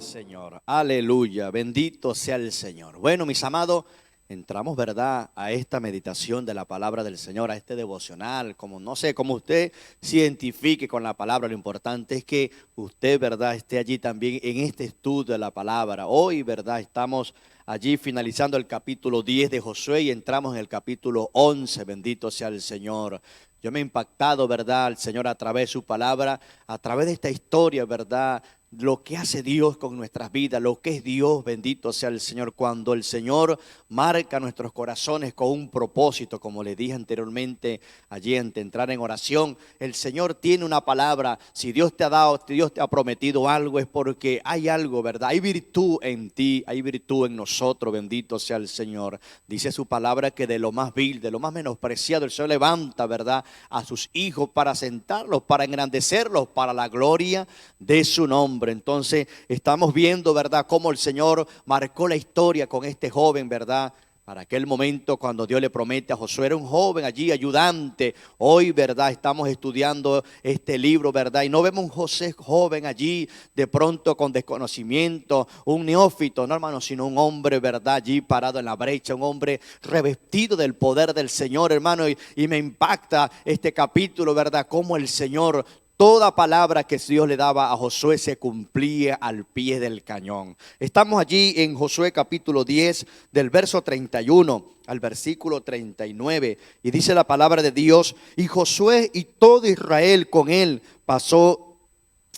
Señor. Aleluya, bendito sea el Señor. Bueno, mis amados, entramos, ¿verdad?, a esta meditación de la palabra del Señor, a este devocional, como no sé, cómo usted se identifique con la palabra. Lo importante es que usted, ¿verdad?, esté allí también en este estudio de la palabra. Hoy, ¿verdad?, estamos allí finalizando el capítulo 10 de Josué y entramos en el capítulo 11, bendito sea el Señor. Yo me he impactado, ¿verdad?, al Señor a través de su palabra, a través de esta historia, ¿verdad?, lo que hace Dios con nuestras vidas, lo que es Dios, bendito sea el Señor. Cuando el Señor marca nuestros corazones con un propósito, como le dije anteriormente allí antes de entrar en oración, el Señor tiene una palabra. Si Dios te ha dado, si Dios te ha prometido algo, es porque hay algo, ¿verdad? Hay virtud en ti, hay virtud en nosotros, bendito sea el Señor. Dice su palabra que de lo más vil, de lo más menospreciado, el Señor levanta, ¿verdad?, a sus hijos para sentarlos, para engrandecerlos, para la gloria de su nombre. Entonces estamos viendo, ¿verdad?, cómo el Señor marcó la historia con este joven, ¿verdad? Para aquel momento cuando Dios le promete a Josué, era un joven allí ayudante. Hoy, ¿verdad?, estamos estudiando este libro, ¿verdad? Y no vemos un José joven allí de pronto con desconocimiento, un neófito, no, hermano, sino un hombre, ¿verdad?, allí parado en la brecha, un hombre revestido del poder del Señor, hermano. Y me impacta este capítulo, ¿verdad?, cómo el Señor, toda palabra que Dios le daba a Josué se cumplía al pie del cañón. Estamos allí en Josué capítulo 10, del verso 31 al versículo 39. Y dice la palabra de Dios: y Josué y todo Israel con él pasó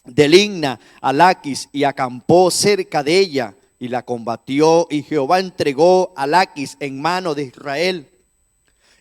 de Libna a Laquis y acampó cerca de ella y la combatió. Y Jehová entregó a Laquis en mano de Israel.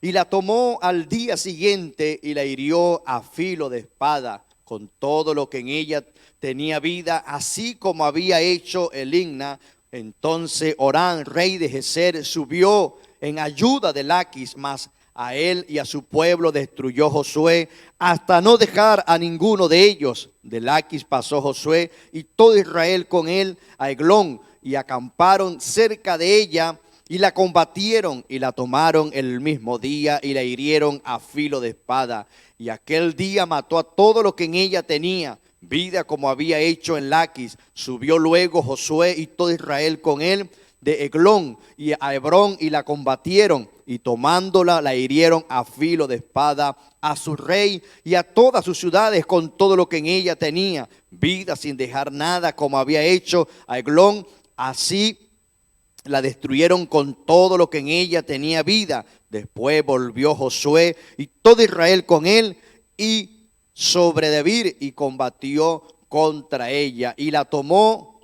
Y la tomó al día siguiente y la hirió a filo de espada con todo lo que en ella tenía vida, así como había hecho Libna. Entonces Orán, rey de Gezer, subió en ayuda de Laquis, mas a él y a su pueblo destruyó Josué hasta no dejar a ninguno de ellos. De Laquis pasó Josué y todo Israel con él a Eglón y acamparon cerca de ella. Y la combatieron y la tomaron el mismo día y la hirieron a filo de espada. Y aquel día mató a todo lo que en ella tenía vida, como había hecho en Laquis. Subió luego Josué y todo Israel con él de Eglón y a Hebrón y la combatieron. Y tomándola la hirieron a filo de espada a su rey y a todas sus ciudades con todo lo que en ella tenía vida, sin dejar nada, como había hecho a Eglón. Así la destruyeron con todo lo que en ella tenía vida. Después volvió Josué y todo Israel con él y sobre Debir y combatió contra ella y la tomó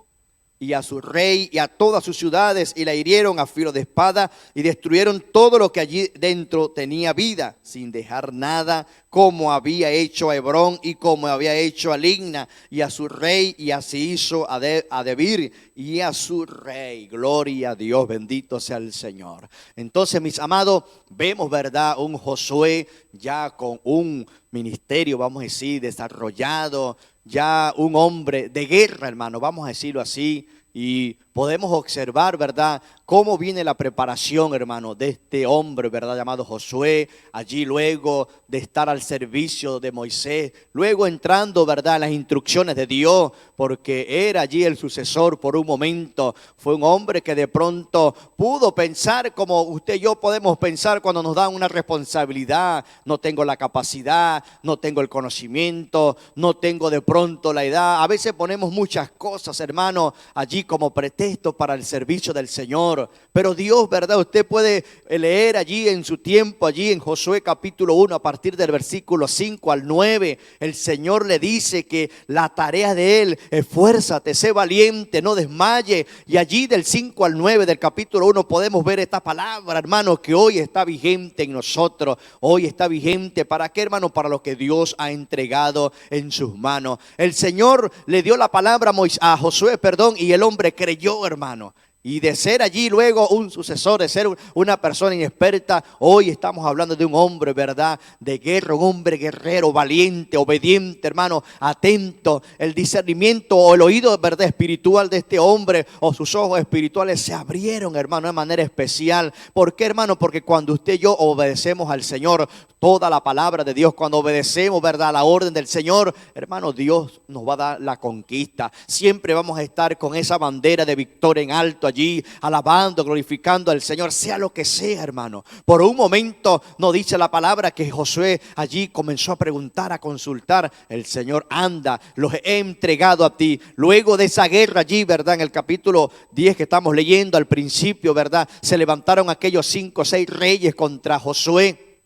y a su rey y a todas sus ciudades y la hirieron a filo de espada y destruyeron todo lo que allí dentro tenía vida, sin dejar nada, como había hecho a Hebrón y como había hecho a Libna y a su rey, y así hizo a Debir y a su rey. Gloria a Dios, bendito sea el Señor. Entonces, mis amados, vemos, ¿verdad?, un Josué ya con un ministerio, vamos a decir, desarrollado, ya un hombre de guerra, hermano, vamos a decirlo así. Y podemos observar, ¿verdad?, cómo viene la preparación, hermano, de este hombre, ¿verdad?, llamado Josué. Allí luego de estar al servicio de Moisés, luego entrando, ¿verdad?, en las instrucciones de Dios, porque era allí el sucesor por un momento. Fue un hombre que de pronto pudo pensar como usted y yo podemos pensar cuando nos dan una responsabilidad. No tengo la capacidad, no tengo el conocimiento, no tengo de pronto la edad. A veces ponemos muchas cosas, hermano, allí como pretexto para el servicio del Señor. Pero Dios, ¿verdad? Usted puede leer allí en su tiempo, allí en Josué capítulo 1, a partir del versículo 5 al 9, el Señor le dice que la tarea de él: esfuérzate, sé valiente, no desmaye. Y allí del 5 al 9 del capítulo 1 podemos ver esta palabra, hermano, que hoy está vigente en nosotros. Hoy está vigente, ¿para qué, hermano? Para lo que Dios ha entregado en sus manos. El Señor le dio la palabra a Josué, y el hombre creyó, hermano. Y de ser allí luego un sucesor, de ser una persona inexperta, hoy estamos hablando de un hombre, ¿verdad? De guerra, un hombre guerrero, valiente, obediente, hermano, atento. El discernimiento o el oído, ¿verdad?, espiritual de este hombre o sus ojos espirituales se abrieron, hermano, de manera especial. ¿Por qué, hermano? Porque cuando usted y yo obedecemos al Señor, toda la palabra de Dios, cuando obedecemos, ¿verdad?, a la orden del Señor, hermano, Dios nos va a dar la conquista. Siempre vamos a estar con esa bandera de victoria en alto allí, alabando, glorificando al Señor, sea lo que sea, hermano. Por un momento no dice la palabra que Josué allí comenzó a preguntar, a consultar. El Señor, anda, los he entregado a ti. Luego de esa guerra allí, ¿verdad?, en el capítulo 10 que estamos leyendo al principio, ¿verdad?, se levantaron aquellos 5 o 6 reyes contra Josué.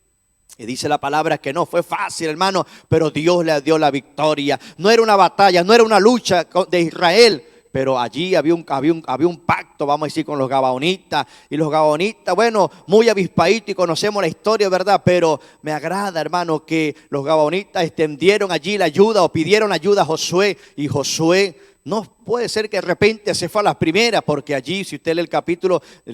Y dice la palabra que no fue fácil, hermano, pero Dios le dio la victoria. No era una batalla, no era una lucha de Israel, pero allí había un pacto, vamos a decir, con los gabaonitas. Y los gabaonitas, bueno, muy avispaditos, y conocemos la historia, ¿verdad? Pero me agrada, hermano, que los gabaonitas extendieron allí la ayuda o pidieron ayuda a Josué. Y Josué, no puede ser que de repente se fue a las primeras, porque allí, si usted lee el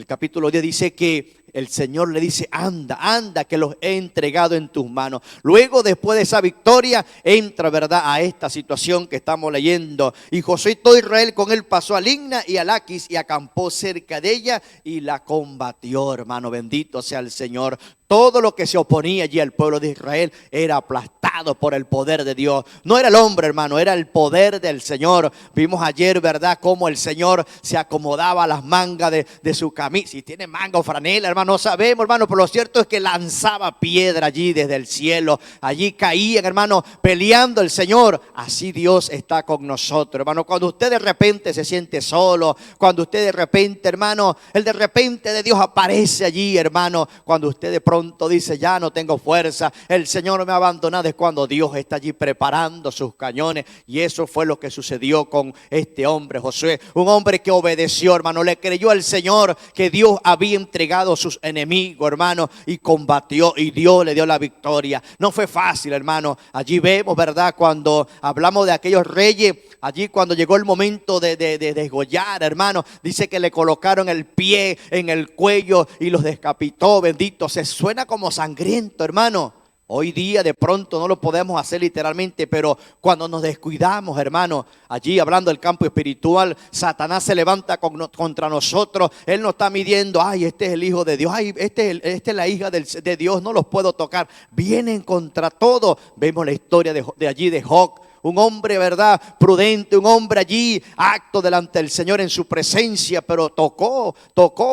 capítulo 10, dice que el Señor le dice, anda, anda, que los he entregado en tus manos. Luego, después de esa victoria, entra, ¿verdad?, a esta situación que estamos leyendo. Y Josué y todo Israel con él pasó a Libna y a Laquis y acampó cerca de ella y la combatió, hermano. Bendito sea el Señor. Todo lo que se oponía allí al pueblo de Israel era aplastado por el poder de Dios. No era el hombre, hermano, era el poder del Señor. Vimos ayer, ¿verdad?, cómo el Señor se acomodaba las mangas de su camisa. Si tiene manga o franela, hermano, no sabemos, hermano, pero lo cierto es que lanzaba piedra allí desde el cielo. Allí caían, hermano, peleando el Señor. Así Dios está con nosotros, hermano. Cuando usted de repente se siente solo, cuando usted de repente, hermano, el de repente de Dios aparece allí, hermano. Cuando usted de pronto dice, ya no tengo fuerza, el Señor me ha abandonado, es cuando Dios está allí preparando sus cañones. Y eso fue lo que sucedió con este hombre, Josué. Un hombre que obedeció, hermano, le creyó al Señor que Dios había entregado sus enemigos, hermano, y combatió, y Dios le dio la victoria. No fue fácil, hermano. Allí vemos, ¿verdad?, cuando hablamos de aquellos reyes, allí cuando llegó el momento de desgollar, hermano, dice que le colocaron el pie en el cuello y los decapitó. Bendito, se suena como sangriento, hermano. Hoy día de pronto no lo podemos hacer literalmente, pero cuando nos descuidamos, hermano, allí hablando del campo espiritual, Satanás se levanta contra nosotros. Él nos está midiendo, ay, este es el hijo de Dios, ay, este es la hija de Dios, no los puedo tocar. Vienen contra todo. Vemos la historia de allí de Job. Un hombre, ¿verdad?, prudente, un hombre allí, acto delante del Señor en su presencia, pero tocó,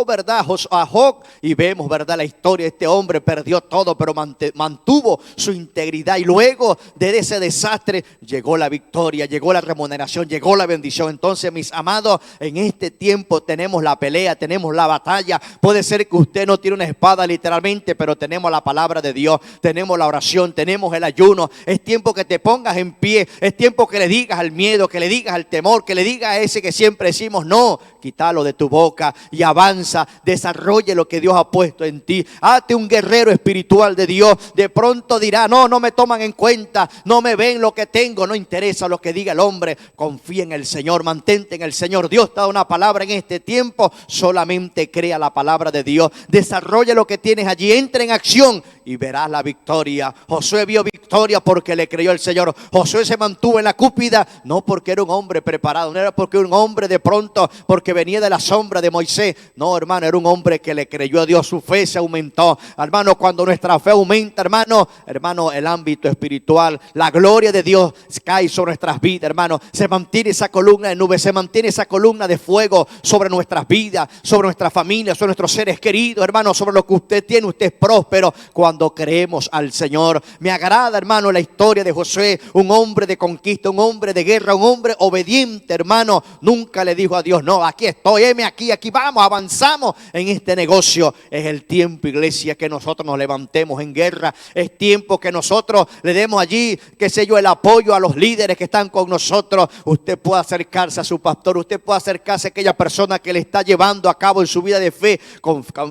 ¿verdad?, a Job. Y vemos, ¿verdad?, la historia de este hombre, perdió todo, pero mantuvo su integridad. Y luego de ese desastre llegó la victoria, llegó la remuneración, llegó la bendición. Entonces, mis amados, en este tiempo tenemos la pelea, tenemos la batalla. Puede ser que usted no tiene una espada literalmente, pero tenemos la palabra de Dios, tenemos la oración, tenemos el ayuno. Es tiempo que te pongas en pie. Es tiempo que le digas al miedo, que le digas al temor, que le digas a ese que siempre decimos, no, quítalo de tu boca y avanza, desarrolle lo que Dios ha puesto en ti. Hazte un guerrero espiritual de Dios. De pronto dirá, no me toman en cuenta, no me ven lo que tengo, no interesa lo que diga el hombre. Confía en el Señor, mantente en el Señor. Dios te da una palabra en este tiempo, solamente crea la palabra de Dios. Desarrolla lo que tienes allí, entra en acción y verás la victoria. Josué vio victoria porque le creyó al Señor. Josué se mantuvo en la cúpida, no porque era un hombre preparado, no era porque era un hombre de pronto, porque venía de la sombra de Moisés. No, hermano, era un hombre que le creyó a Dios, su fe se aumentó. Hermano, cuando nuestra fe aumenta, hermano, el ámbito espiritual, la gloria de Dios cae sobre nuestras vidas, hermano. Se mantiene esa columna de nube, se mantiene esa columna de fuego sobre nuestras vidas, sobre nuestra familia, sobre nuestros seres queridos, hermano, sobre lo que usted tiene. Usted es próspero cuando creemos al Señor. Me agrada, hermano, la historia de Josué, un hombre de conquista, un hombre de guerra, un hombre obediente, hermano. Nunca le dijo a Dios, no, aquí estoy, heme aquí vamos, avanzamos en este negocio. Es el tiempo, iglesia, que nosotros nos levantemos en guerra. Es tiempo que nosotros le demos allí, qué sé yo, el apoyo a los líderes que están con nosotros. Usted puede acercarse a su pastor, usted puede acercarse a aquella persona que le está llevando a cabo en su vida de fe.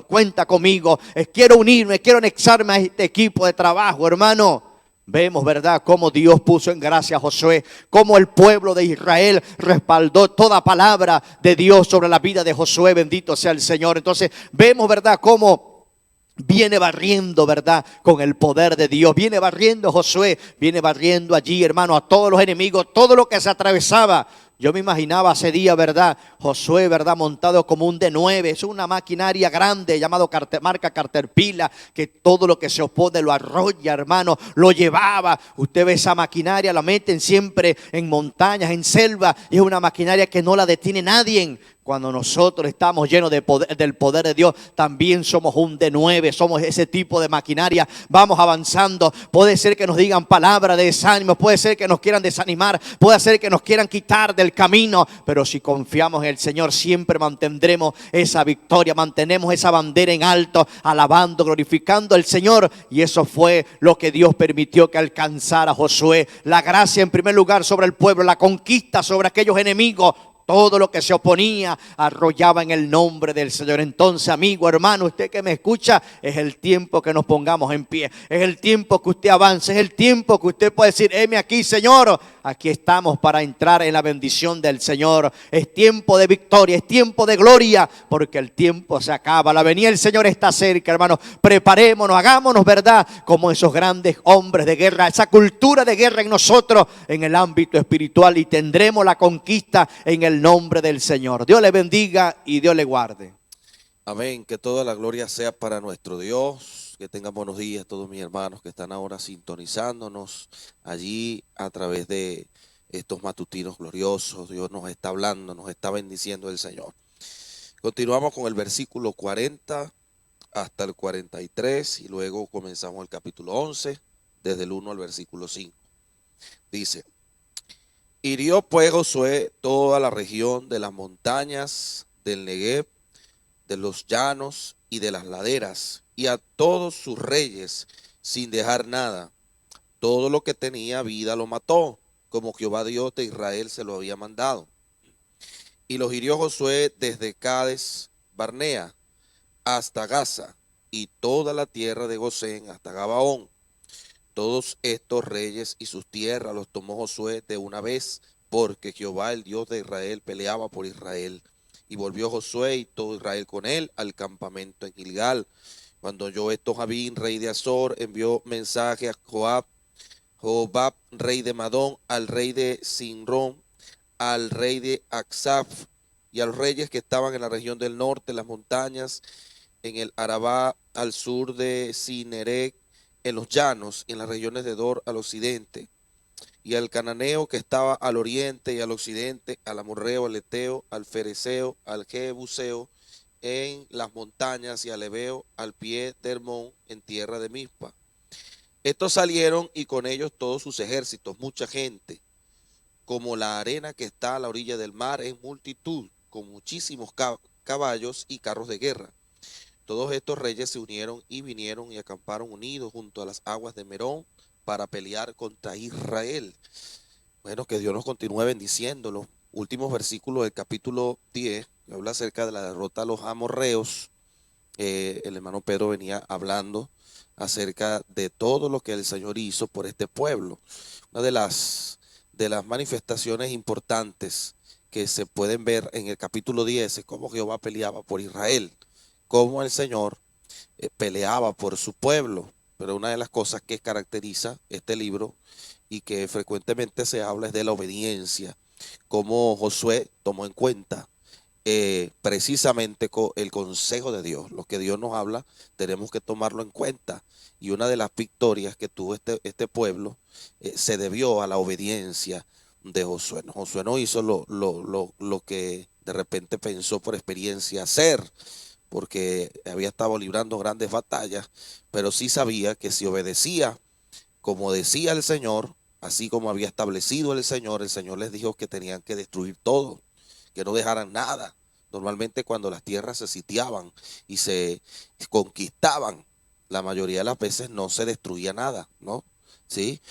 Cuenta conmigo, quiero unirme, quiero anexarme a este equipo de trabajo, hermano. Vemos, ¿verdad?, cómo Dios puso en gracia a Josué, cómo el pueblo de Israel respaldó toda palabra de Dios sobre la vida de Josué, bendito sea el Señor. Entonces vemos, ¿verdad?, cómo viene barriendo, ¿verdad?, con el poder de Dios. Viene barriendo Josué, viene barriendo allí, hermano, a todos los enemigos, todo lo que se atravesaba. Yo me imaginaba ese día, ¿verdad?, Josué, ¿verdad?, montado como un D9. Es una maquinaria grande llamado marca Caterpillar, que todo lo que se opone lo arrolla, hermano, lo llevaba. Usted ve esa maquinaria, la meten siempre en montañas, en selva, y es una maquinaria que no la detiene nadie. Cuando nosotros estamos llenos de poder, del poder de Dios, también somos un D9, somos ese tipo de maquinaria. Vamos avanzando. Puede ser que nos digan palabras de desánimo, puede ser que nos quieran desanimar, puede ser que nos quieran quitar del camino, pero si confiamos en el Señor, siempre mantendremos esa victoria, mantenemos esa bandera en alto, alabando, glorificando al Señor. Y eso fue lo que Dios permitió que alcanzara Josué. La gracia en primer lugar sobre el pueblo, la conquista sobre aquellos enemigos. Todo lo que se oponía arrollaba en el nombre del Señor. Entonces, amigo, hermano, usted que me escucha, es el tiempo que nos pongamos en pie. Es el tiempo que usted avance. Es el tiempo que usted puede decir: heme aquí, Señor. Aquí estamos para entrar en la bendición del Señor. Es tiempo de victoria, es tiempo de gloria, porque el tiempo se acaba. La venida del Señor está cerca, hermanos. Preparémonos, hagámonos, ¿verdad?, como esos grandes hombres de guerra, esa cultura de guerra en nosotros, en el ámbito espiritual, y tendremos la conquista en el nombre del Señor. Dios le bendiga y Dios le guarde. Amén, que toda la gloria sea para nuestro Dios. Que tengan buenos días todos mis hermanos que están ahora sintonizándonos allí a través de estos matutinos gloriosos. Dios nos está hablando, nos está bendiciendo el Señor. Continuamos con el versículo 40 hasta el 43 y luego comenzamos el capítulo 11 desde el 1 al versículo 5. Dice: hirió pues Josué toda la región de las montañas del Negev, de los llanos y de las laderas, y a todos sus reyes, sin dejar nada. Todo lo que tenía vida lo mató, como Jehová Dios de Israel se lo había mandado. Y los hirió Josué desde Cades Barnea hasta Gaza, y toda la tierra de Gosén hasta Gabaón. Todos estos reyes y sus tierras los tomó Josué de una vez, porque Jehová el Dios de Israel peleaba por Israel. Y volvió Josué y todo Israel con él al campamento en Gilgal. Cuando oyó esto Jabín, rey de Azor, envió mensaje a Jobab, rey de Madón, al rey de Sinrón, al rey de Aksaf y a los reyes que estaban en la región del norte, en las montañas, en el Arabá, al sur de Sinerec, en los llanos, y en las regiones de Dor al occidente, y al cananeo que estaba al oriente y al occidente, al amorreo, al eteo, al fereceo, al jebuseo, en las montañas, y al ebeo, al pie de Hermón, en tierra de Mizpa. Estos salieron y con ellos todos sus ejércitos, mucha gente, como la arena que está a la orilla del mar en multitud, con muchísimos caballos y carros de guerra. Todos estos reyes se unieron y vinieron y acamparon unidos junto a las aguas de Merón para pelear contra Israel. Bueno, que Dios nos continúe bendiciendo. Los últimos versículos del capítulo 10, que habla acerca de la derrota a los amorreos. El hermano Pedro venía hablando acerca de todo lo que el Señor hizo por este pueblo. Una de las manifestaciones importantes que se pueden ver en el capítulo 10 es cómo Jehová peleaba por Israel, cómo el Señor peleaba por su pueblo. Pero una de las cosas que caracteriza este libro y que frecuentemente se habla es de la obediencia, cómo Josué tomó en cuenta precisamente el consejo de Dios. Lo que Dios nos habla tenemos que tomarlo en cuenta, y una de las victorias que tuvo este pueblo se debió a la obediencia de Josué. Josué no hizo lo que de repente pensó por experiencia hacer, porque había estado librando grandes batallas, pero sí sabía que si obedecía como decía el Señor, así como había establecido el Señor les dijo que tenían que destruir todo, que no dejaran nada. Normalmente cuando las tierras se sitiaban y se conquistaban, la mayoría de las veces no se destruía nada, ¿no? ¿Sí?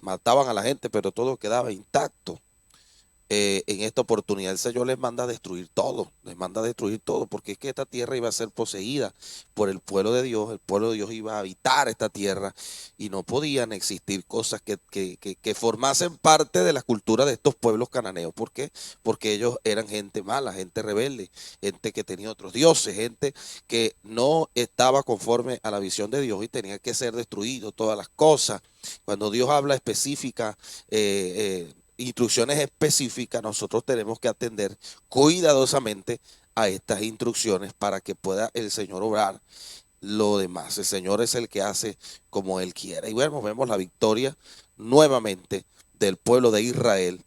Mataban a la gente, pero todo quedaba intacto. en esta oportunidad el Señor les manda a destruir todo, les manda a destruir todo, porque es que esta tierra iba a ser poseída por el pueblo de Dios, el pueblo de Dios iba a habitar esta tierra y no podían existir cosas que formasen parte de la cultura de estos pueblos cananeos. ¿Por qué? Porque ellos eran gente mala, gente rebelde, gente que tenía otros dioses, gente que no estaba conforme a la visión de Dios y tenía que ser destruido todas las cosas. Cuando Dios habla específica, instrucciones específicas, nosotros tenemos que atender cuidadosamente a estas instrucciones para que pueda el Señor obrar lo demás. El Señor es el que hace como Él quiere. Y bueno, vemos la victoria nuevamente del pueblo de Israel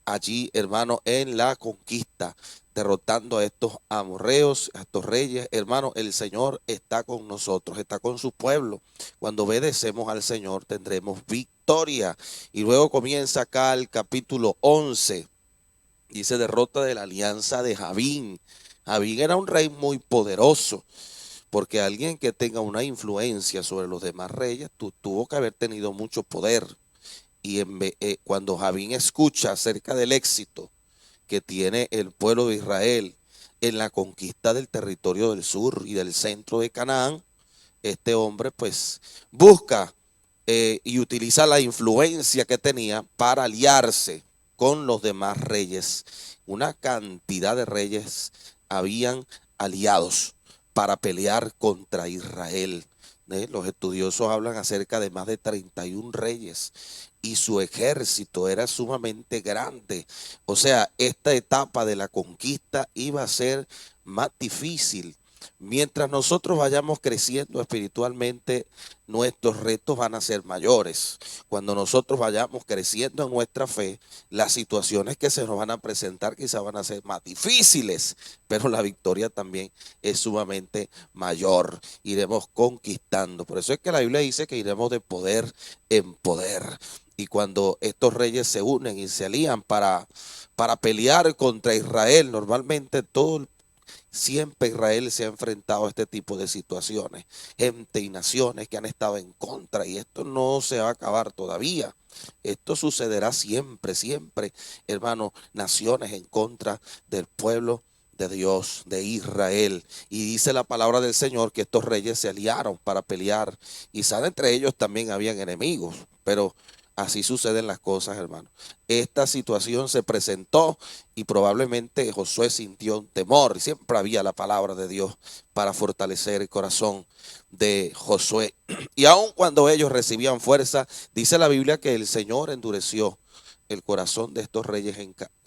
allí, hermano, en la conquista, derrotando a estos amorreos, a estos reyes. Hermano, el Señor está con nosotros, está con su pueblo. Cuando obedecemos al Señor tendremos victoria. Y luego comienza acá el capítulo 11. Dice derrota de la alianza de Javín. Javín era un rey muy poderoso, porque alguien que tenga una influencia sobre los demás reyes tuvo que haber tenido mucho poder. Y cuando Javín escucha acerca del éxito que tiene el pueblo de Israel en la conquista del territorio del sur y del centro de Canaán, este hombre pues busca y utiliza la influencia que tenía para aliarse con los demás reyes. Una cantidad de reyes habían aliados para pelear contra Israel. Los estudiosos hablan acerca de más de 31 reyes y su ejército era sumamente grande. O sea, esta etapa de la conquista iba a ser más difícil. Mientras nosotros vayamos creciendo espiritualmente, nuestros retos van a ser mayores. Cuando nosotros vayamos creciendo en nuestra fe, las situaciones que se nos van a presentar quizás van a ser más difíciles, pero la victoria también es sumamente mayor. Iremos conquistando. Por eso es que la Biblia dice que iremos de poder en poder. Y cuando estos reyes se unen y se alían para pelear contra Israel, normalmente siempre Israel se ha enfrentado a este tipo de situaciones, gente y naciones que han estado en contra, y esto no se va a acabar todavía. Esto sucederá siempre, siempre, hermano, naciones en contra del pueblo de Dios, de Israel. Y dice la palabra del Señor que estos reyes se aliaron para pelear, y entre ellos también habían enemigos, pero así suceden las cosas, hermano. Esta situación se presentó y probablemente Josué sintió un temor. Y siempre había la palabra de Dios para fortalecer el corazón de Josué. Y aun cuando ellos recibían fuerza, dice la Biblia que el Señor endureció el corazón de estos reyes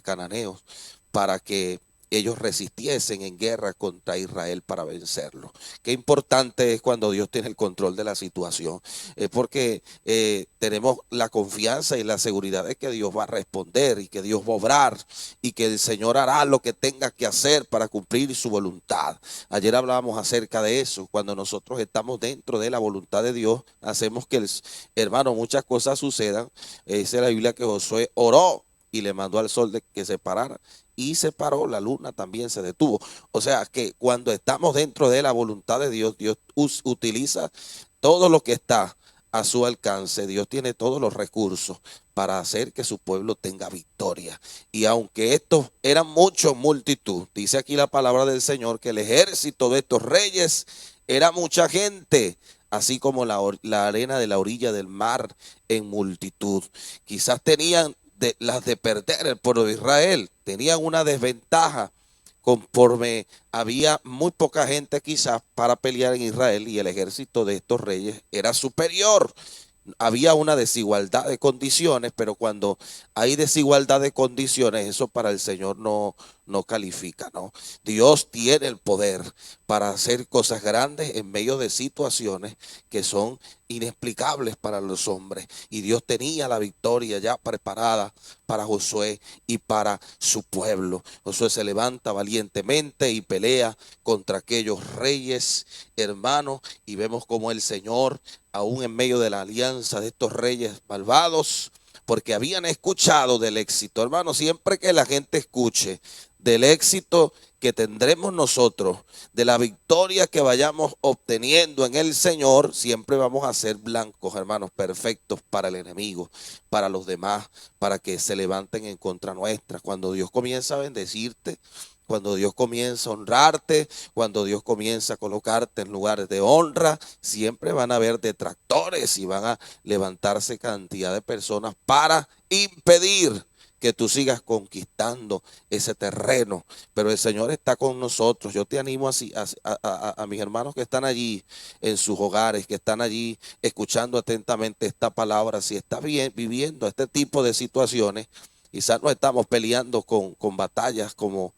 cananeos para que ellos resistiesen en guerra contra Israel para vencerlo. Qué importante es cuando Dios tiene el control de la situación, porque tenemos la confianza y la seguridad de que Dios va a responder y que Dios va a obrar y que el Señor hará lo que tenga que hacer para cumplir su voluntad. Ayer hablábamos acerca de eso. Cuando nosotros estamos dentro de la voluntad de Dios, hacemos que, hermano, muchas cosas sucedan. Dice la Biblia que Josué oró y le mandó al sol de que se parara, y se paró, la luna también se detuvo. O sea que cuando estamos dentro de la voluntad de Dios, Dios utiliza todo lo que está a su alcance. Dios tiene todos los recursos para hacer que su pueblo tenga victoria. Y aunque estos eran muchos, multitud, dice aquí la palabra del Señor que el ejército de estos reyes era mucha gente, así como la arena de la orilla del mar en multitud. Quizás tenían las de perder el pueblo de Israel, tenían una desventaja conforme había muy poca gente quizás para pelear en Israel y el ejército de estos reyes era superior. Había una desigualdad de condiciones, pero cuando hay desigualdad de condiciones, eso para el Señor no califica, ¿no? Dios tiene el poder para hacer cosas grandes en medio de situaciones que son inexplicables para los hombres. Y Dios tenía la victoria ya preparada para Josué y para su pueblo. Josué se levanta valientemente y pelea contra aquellos reyes, hermanos, y vemos como el Señor, aún en medio de la alianza de estos reyes malvados, porque habían escuchado del éxito. Hermano, siempre que la gente escuche del éxito que tendremos nosotros, de la victoria que vayamos obteniendo en el Señor, siempre vamos a ser blancos, hermanos, perfectos para el enemigo, para los demás, para que se levanten en contra nuestra. Cuando Dios comienza a bendecirte, cuando Dios comienza a honrarte, cuando Dios comienza a colocarte en lugares de honra, siempre van a haber detractores y van a levantarse cantidad de personas para impedir que tú sigas conquistando ese terreno. Pero el Señor está con nosotros. Yo te animo a mis hermanos que están allí en sus hogares, que están allí escuchando atentamente esta palabra. Si estás viviendo este tipo de situaciones, quizás no estamos peleando con batallas como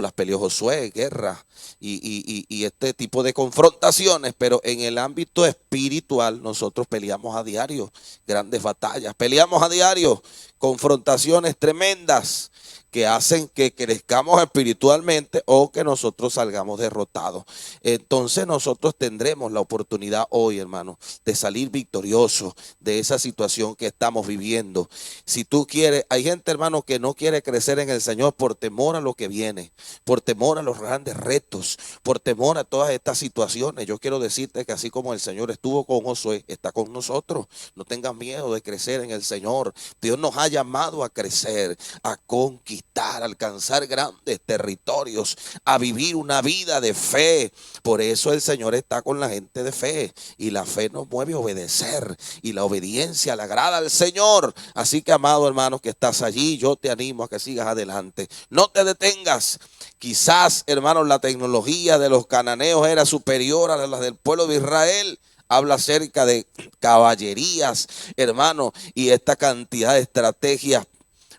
las peleó Josué, guerra y este tipo de confrontaciones, pero en el ámbito espiritual nosotros peleamos a diario grandes batallas, peleamos a diario confrontaciones tremendas que hacen que crezcamos espiritualmente o que nosotros salgamos derrotados. Entonces nosotros tendremos la oportunidad hoy, hermano, de salir victoriosos de esa situación que estamos viviendo. Si tú quieres, hay gente, hermano, que no quiere crecer en el Señor por temor a lo que viene, por temor a los grandes retos, por temor a todas estas situaciones. Yo quiero decirte que así como el Señor estuvo con Josué, está con nosotros. No tengas miedo de crecer en el Señor. Dios nos ha llamado a crecer, a conquistar, a alcanzar grandes territorios, a vivir una vida de fe. Por eso el Señor está con la gente de fe, y la fe nos mueve a obedecer, y la obediencia le agrada al Señor. Así que, amado hermano que estás allí, yo te animo a que sigas adelante, no te detengas. Quizás, hermanos, la tecnología de los cananeos era superior a la del pueblo de Israel. Habla acerca de caballerías, hermano, y esta cantidad de estrategias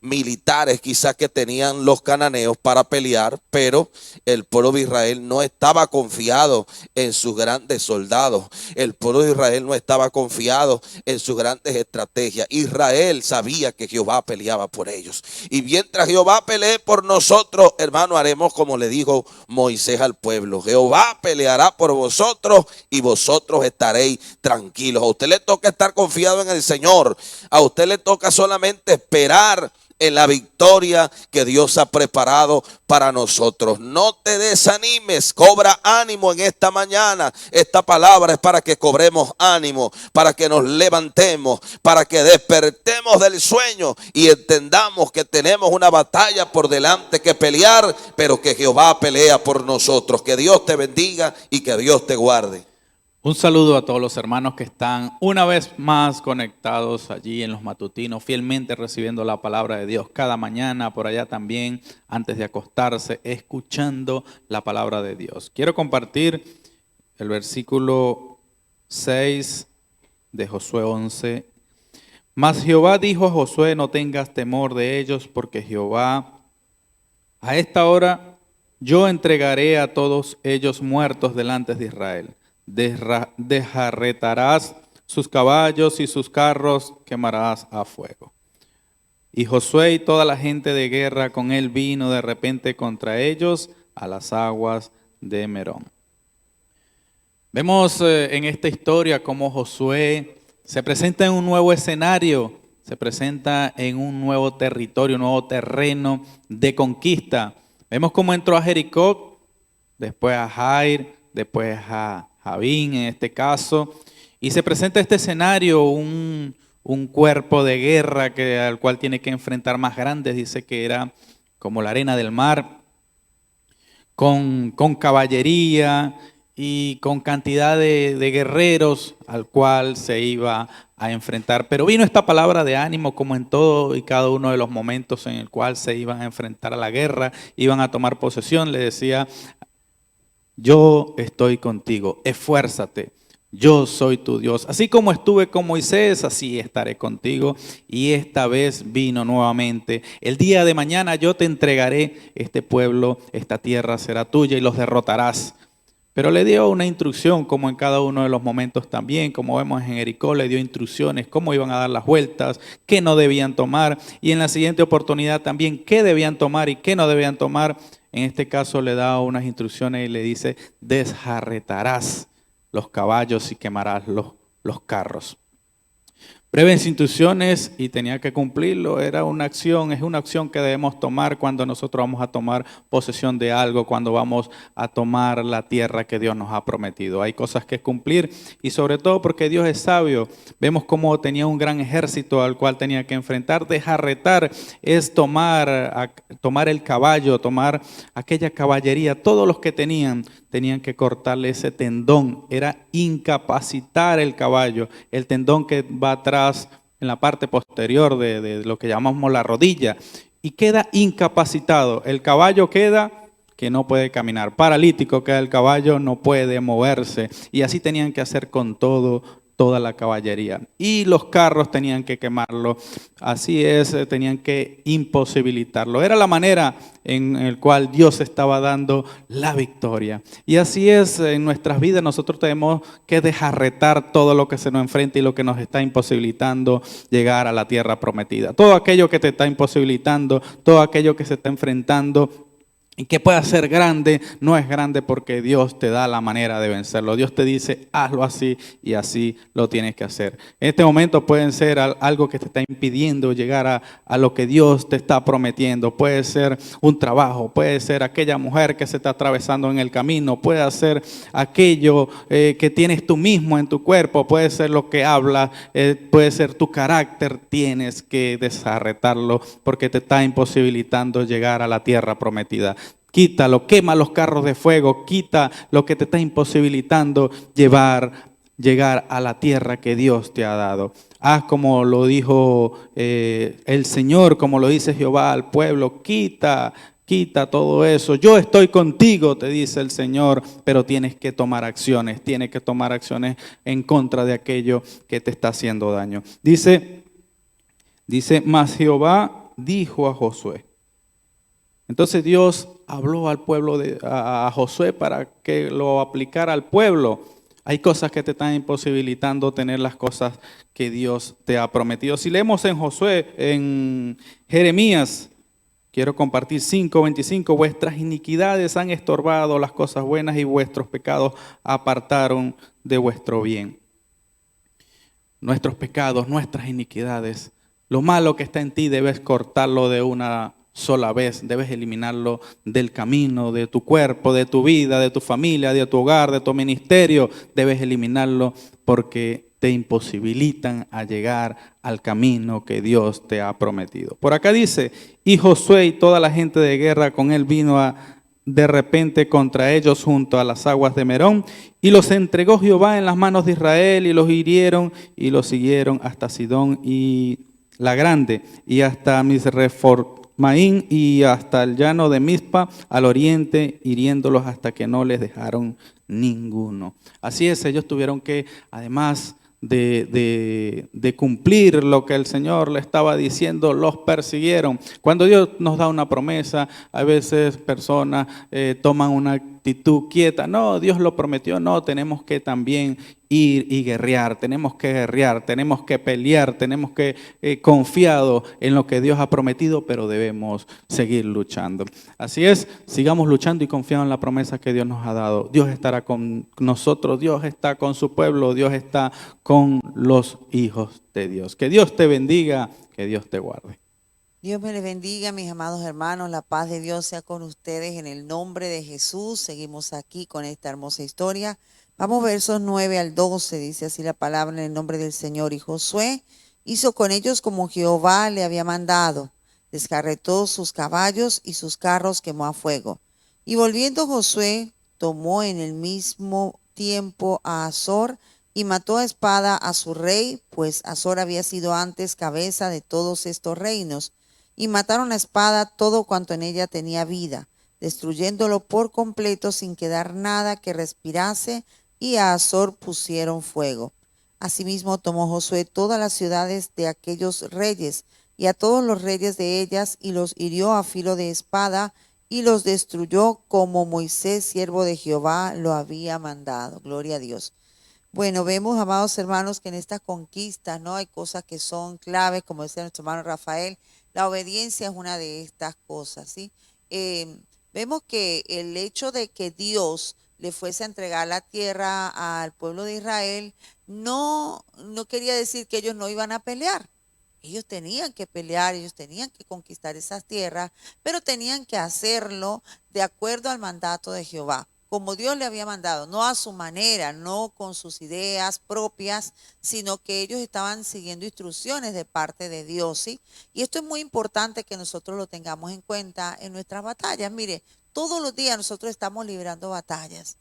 militares quizás que tenían los cananeos para pelear, pero el pueblo de Israel no estaba confiado en sus grandes soldados. El pueblo de Israel no estaba confiado en sus grandes estrategias. Israel sabía que Jehová peleaba por ellos. Y mientras Jehová pelee por nosotros, hermano, haremos como le dijo Moisés al pueblo: Jehová peleará por vosotros y vosotros estaréis tranquilos. A usted le toca estar confiado en el Señor. A usted le toca solamente esperar en la victoria que Dios ha preparado para nosotros. No te desanimes, cobra ánimo en esta mañana. Esta palabra es para que cobremos ánimo, para que nos levantemos, para que despertemos del sueño y entendamos que tenemos una batalla por delante que pelear, pero que Jehová pelea por nosotros. Que Dios te bendiga y que Dios te guarde. Un saludo a todos los hermanos que están una vez más conectados allí en los matutinos, fielmente recibiendo la palabra de Dios cada mañana, por allá también, antes de acostarse, escuchando la palabra de Dios. Quiero compartir el versículo 6 de Josué 11. Mas Jehová dijo a Josué: no tengas temor de ellos, porque Jehová, a esta hora yo entregaré a todos ellos muertos delante de Israel. Desjarretarás sus caballos y sus carros quemarás a fuego. Y Josué y toda la gente de guerra con él vino de repente contra ellos a las aguas de Merón. Vemos en esta historia cómo Josué se presenta en un nuevo escenario, se presenta en un nuevo territorio, un nuevo terreno de conquista. Vemos cómo entró a Jericó, después a Jair, después a Javín en este caso, y se presenta este escenario, un cuerpo de guerra al cual tiene que enfrentar más grandes, dice que era como la arena del mar, con caballería y con cantidad de guerreros al cual se iba a enfrentar. Pero vino esta palabra de ánimo, como en todo y cada uno de los momentos en el cual se iban a enfrentar a la guerra, iban a tomar posesión. Le decía: yo estoy contigo, esfuérzate, yo soy tu Dios. Así como estuve con Moisés, así estaré contigo. Y esta vez vino nuevamente: el día de mañana yo te entregaré este pueblo, esta tierra será tuya y los derrotarás. Pero le dio una instrucción, como en cada uno de los momentos también, como vemos en Jericó, le dio instrucciones, cómo iban a dar las vueltas, qué no debían tomar, y en la siguiente oportunidad también qué debían tomar y qué no debían tomar. En este caso le da unas instrucciones y le dice: desjarretarás los caballos y quemarás los carros. breves instrucciones y tenía que cumplirlo. Era una acción, es una acción que debemos tomar cuando nosotros vamos a tomar posesión de algo, cuando vamos a tomar la tierra que Dios nos ha prometido. Hay cosas que cumplir y sobre todo porque Dios es sabio. Vemos cómo tenía un gran ejército al cual tenía que enfrentar. Desjarretar es tomar el caballo, tomar aquella caballería. Todos los que tenían que cortarle ese tendón. Era incapacitar el caballo, el tendón que va atrás en la parte posterior de lo que llamamos la rodilla, y queda incapacitado. El caballo queda que no puede caminar, paralítico queda el caballo, no puede moverse, y así tenían que hacer con toda la caballería. Y los carros tenían que quemarlo, así es, tenían que imposibilitarlo. Era la manera en la cual Dios estaba dando la victoria. Y así es en nuestras vidas, nosotros tenemos que desjarretar todo lo que se nos enfrenta y lo que nos está imposibilitando llegar a la tierra prometida. Todo aquello que te está imposibilitando, todo aquello que se está enfrentando y que pueda ser grande, no es grande porque Dios te da la manera de vencerlo. Dios te dice, hazlo así y así lo tienes que hacer. En este momento pueden ser algo que te está impidiendo llegar a lo que Dios te está prometiendo. Puede ser un trabajo, puede ser aquella mujer que se está atravesando en el camino, puede ser aquello que tienes tú mismo en tu cuerpo, puede ser lo que hablas, puede ser tu carácter. Tienes que desarretarlo porque te está imposibilitando llegar a la tierra prometida. Quítalo, quema los carros de fuego, quita lo que te está imposibilitando llegar a la tierra que Dios te ha dado. Haz como lo dijo el Señor, como lo dice Jehová al pueblo, quita todo eso. Yo estoy contigo, te dice el Señor, pero tienes que tomar acciones en contra de aquello que te está haciendo daño. Dice, mas Jehová dijo a Josué. Entonces Dios habló al pueblo, a Josué para que lo aplicara al pueblo. Hay cosas que te están imposibilitando tener las cosas que Dios te ha prometido. Si leemos en Josué, en Jeremías, quiero compartir 5:25, vuestras iniquidades han estorbado las cosas buenas y vuestros pecados apartaron de vuestro bien. Nuestros pecados, nuestras iniquidades, lo malo que está en ti debes cortarlo de una sola vez, debes eliminarlo del camino, de tu cuerpo, de tu vida, de tu familia, de tu hogar, de tu ministerio. Debes eliminarlo porque te imposibilitan a llegar al camino que Dios te ha prometido. Por acá dice, y Josué y toda la gente de guerra con él vino de repente contra ellos junto a las aguas de Merón, y los entregó Jehová en las manos de Israel, y los hirieron y los siguieron hasta Sidón y la Grande, y hasta Misreformaín y hasta el llano de Mizpa al oriente, hiriéndolos hasta que no les dejaron ninguno. Así es, ellos tuvieron que, además de cumplir lo que el Señor le estaba diciendo, los persiguieron. Cuando Dios nos da una promesa, a veces personas toman una actitud quieta. No, Dios lo prometió. No, tenemos que también ir y guerrear, tenemos que pelear, tenemos que confiado en lo que Dios ha prometido, pero debemos seguir luchando. Así es, sigamos luchando y confiando en la promesa que Dios nos ha dado. Dios estará con nosotros, Dios está con su pueblo, Dios está con los hijos de Dios. Que Dios te bendiga, que Dios te guarde. Dios me les bendiga, mis amados hermanos. La paz de Dios sea con ustedes en el nombre de Jesús. Seguimos aquí con esta hermosa historia. Vamos versos 9 al 12, dice así la palabra en el nombre del Señor. Y Josué hizo con ellos como Jehová le había mandado. Descarretó sus caballos y sus carros quemó a fuego. Y volviendo Josué, tomó en el mismo tiempo a Azor y mató a espada a su rey, pues Azor había sido antes cabeza de todos estos reinos. Y mataron a espada todo cuanto en ella tenía vida, destruyéndolo por completo sin quedar nada que respirase, y a Azor pusieron fuego. Asimismo tomó Josué todas las ciudades de aquellos reyes, y a todos los reyes de ellas, y los hirió a filo de espada, y los destruyó como Moisés, siervo de Jehová, lo había mandado. Gloria a Dios. Bueno, vemos, amados hermanos, que en estas conquistas, ¿no?, hay cosas que son claves, como decía nuestro hermano Rafael. La obediencia es una de estas cosas, ¿sí? Vemos que el hecho de que Dios le fuese a entregar la tierra al pueblo de Israel, no quería decir que ellos no iban a pelear. Ellos tenían que pelear, ellos tenían que conquistar esas tierras, pero tenían que hacerlo de acuerdo al mandato de Jehová, como Dios le había mandado, no a su manera, no con sus ideas propias, sino que ellos estaban siguiendo instrucciones de parte de Dios, ¿sí? Y esto es muy importante que nosotros lo tengamos en cuenta en nuestras batallas. Mire, todos los días nosotros estamos librando batallas.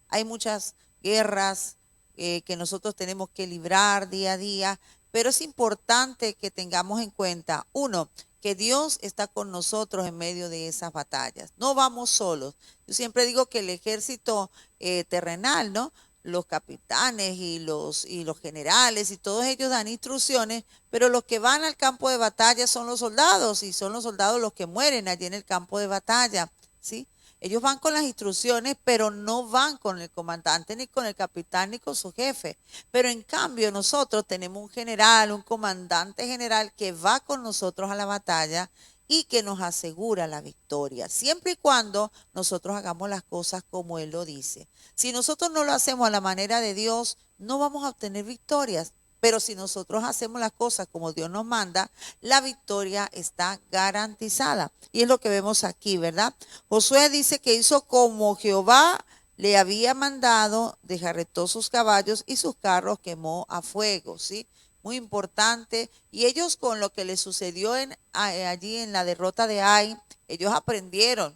Hay muchas guerras que nosotros tenemos que librar día a día, pero es importante que tengamos en cuenta, uno, que Dios está con nosotros en medio de esas batallas. No vamos solos. Yo siempre digo que el ejército terrenal, ¿no? Los capitanes y los generales y todos ellos dan instrucciones, pero los que van al campo de batalla son los soldados y son los soldados los que mueren allí en el campo de batalla, ¿sí? Ellos van con las instrucciones, pero no van con el comandante, ni con el capitán, ni con su jefe. Pero en cambio nosotros tenemos un general, un comandante general que va con nosotros a la batalla y que nos asegura la victoria, siempre y cuando nosotros hagamos las cosas como Él lo dice. Si nosotros no lo hacemos a la manera de Dios, no vamos a obtener victorias. Pero si nosotros hacemos las cosas como Dios nos manda, la victoria está garantizada. Y es lo que vemos aquí, ¿verdad? Josué dice que hizo como Jehová le había mandado, desjarretó sus caballos y sus carros quemó a fuego, ¿sí? Muy importante. Y ellos con lo que les sucedió allí en la derrota de Ai, ellos aprendieron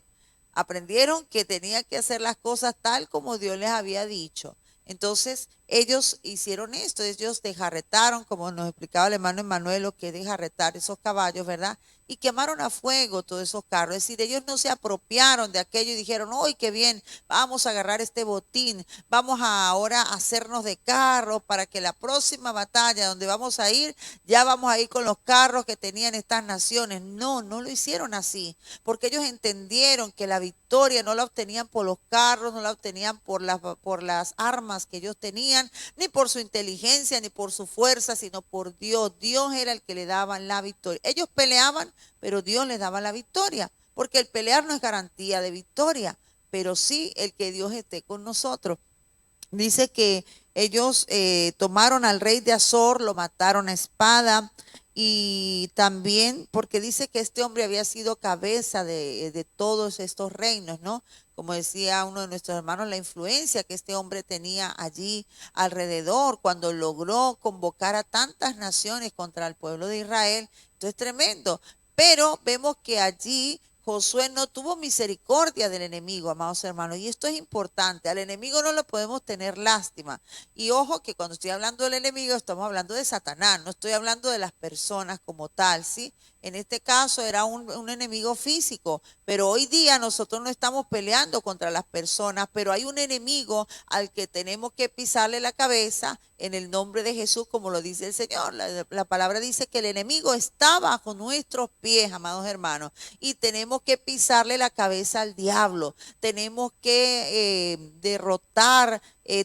que tenían que hacer las cosas tal como Dios les había dicho. Entonces, ellos hicieron esto, ellos desjarretaron, como nos explicaba el hermano Emmanuel, lo que es desjarretar esos caballos, ¿verdad? Y quemaron a fuego todos esos carros. Es decir, ellos no se apropiaron de aquello y dijeron, ¡ay, qué bien! Vamos a agarrar este botín, vamos ahora a hacernos de carros para que la próxima batalla donde vamos a ir, ya vamos a ir con los carros que tenían estas naciones. No, no lo hicieron así, porque ellos entendieron que la victoria no la obtenían por los carros, no la obtenían por las armas que ellos tenían, ni por su inteligencia, ni por su fuerza, sino por Dios. Dios era el que le daba la victoria. Ellos peleaban, pero Dios les daba la victoria, porque el pelear no es garantía de victoria, pero sí el que Dios esté con nosotros. Dice que ellos tomaron al rey de Azor, lo mataron a espada, y también porque dice que este hombre había sido cabeza de todos estos reinos, ¿no? Como decía uno de nuestros hermanos, la influencia que este hombre tenía allí alrededor cuando logró convocar a tantas naciones contra el pueblo de Israel. Esto es tremendo. Pero vemos que allí Josué no tuvo misericordia del enemigo, amados hermanos, y esto es importante. Al enemigo no le podemos tener lástima. Y ojo que cuando estoy hablando del enemigo, estamos hablando de Satanás, no estoy hablando de las personas como tal, ¿sí? En este caso era un enemigo físico, pero hoy día nosotros no estamos peleando contra las personas, pero hay un enemigo al que tenemos que pisarle la cabeza en el nombre de Jesús, como lo dice el Señor. La palabra dice que el enemigo está bajo nuestros pies, amados hermanos, y tenemos que pisarle la cabeza al diablo. Tenemos que derrotar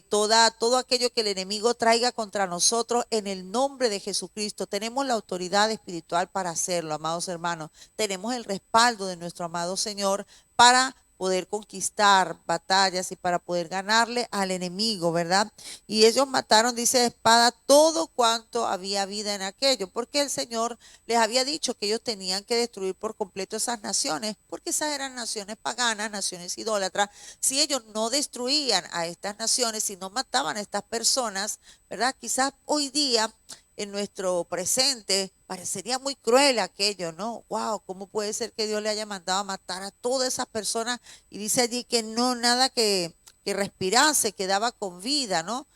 todo aquello que el enemigo traiga contra nosotros en el nombre de Jesucristo. Tenemos la autoridad espiritual para hacerlo, amados hermanos. Tenemos el respaldo de nuestro amado Señor para poder conquistar batallas y para poder ganarle al enemigo, ¿verdad? Y ellos mataron, dice de espada, todo cuanto había vida en aquello, porque el Señor les había dicho que ellos tenían que destruir por completo esas naciones, porque esas eran naciones paganas, naciones idólatras. Si ellos no destruían a estas naciones, si no mataban a estas personas, ¿verdad? Quizás hoy día en nuestro presente parecería muy cruel aquello, ¿no? Wow, ¿cómo puede ser que Dios le haya mandado a matar a todas esas personas? Y dice allí que no, nada que respirase, quedaba con vida, ¿no?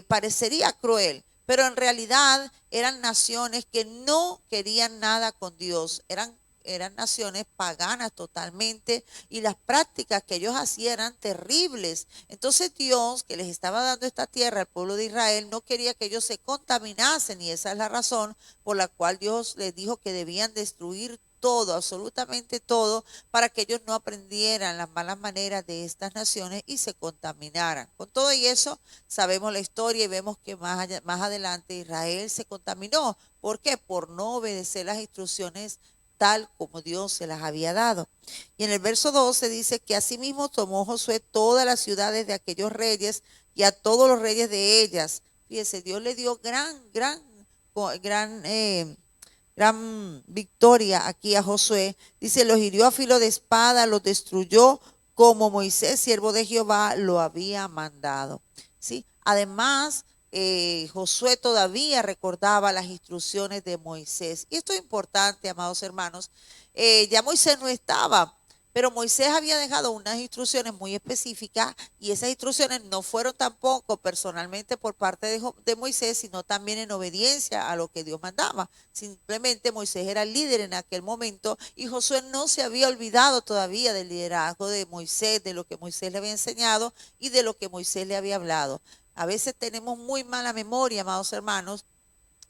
Parecería cruel, pero en realidad eran naciones que no querían nada con Dios, eran naciones paganas totalmente, y las prácticas que ellos hacían eran terribles. Entonces Dios, que les estaba dando esta tierra al pueblo de Israel, no quería que ellos se contaminasen, y esa es la razón por la cual Dios les dijo que debían destruir todo, absolutamente todo, para que ellos no aprendieran las malas maneras de estas naciones y se contaminaran. Con todo y eso, sabemos la historia y vemos que más adelante Israel se contaminó. ¿Por qué? Por no obedecer las instrucciones tal como Dios se las había dado. Y en el verso 12 dice que asimismo tomó Josué todas las ciudades de aquellos reyes y a todos los reyes de ellas. Fíjese, Dios le dio gran victoria aquí a Josué. Dice, los hirió a filo de espada, los destruyó como Moisés, siervo de Jehová, lo había mandado. ¿Sí? Además, Josué todavía recordaba las instrucciones de Moisés. Y esto es importante, amados hermanos. Ya Moisés no estaba, pero Moisés había dejado unas instrucciones muy específicas y esas instrucciones no fueron tampoco personalmente por parte de Moisés, sino también en obediencia a lo que Dios mandaba. Simplemente Moisés era el líder en aquel momento y Josué no se había olvidado todavía del liderazgo de Moisés, de lo que Moisés le había enseñado y de lo que Moisés le había hablado. A veces tenemos muy mala memoria, amados hermanos,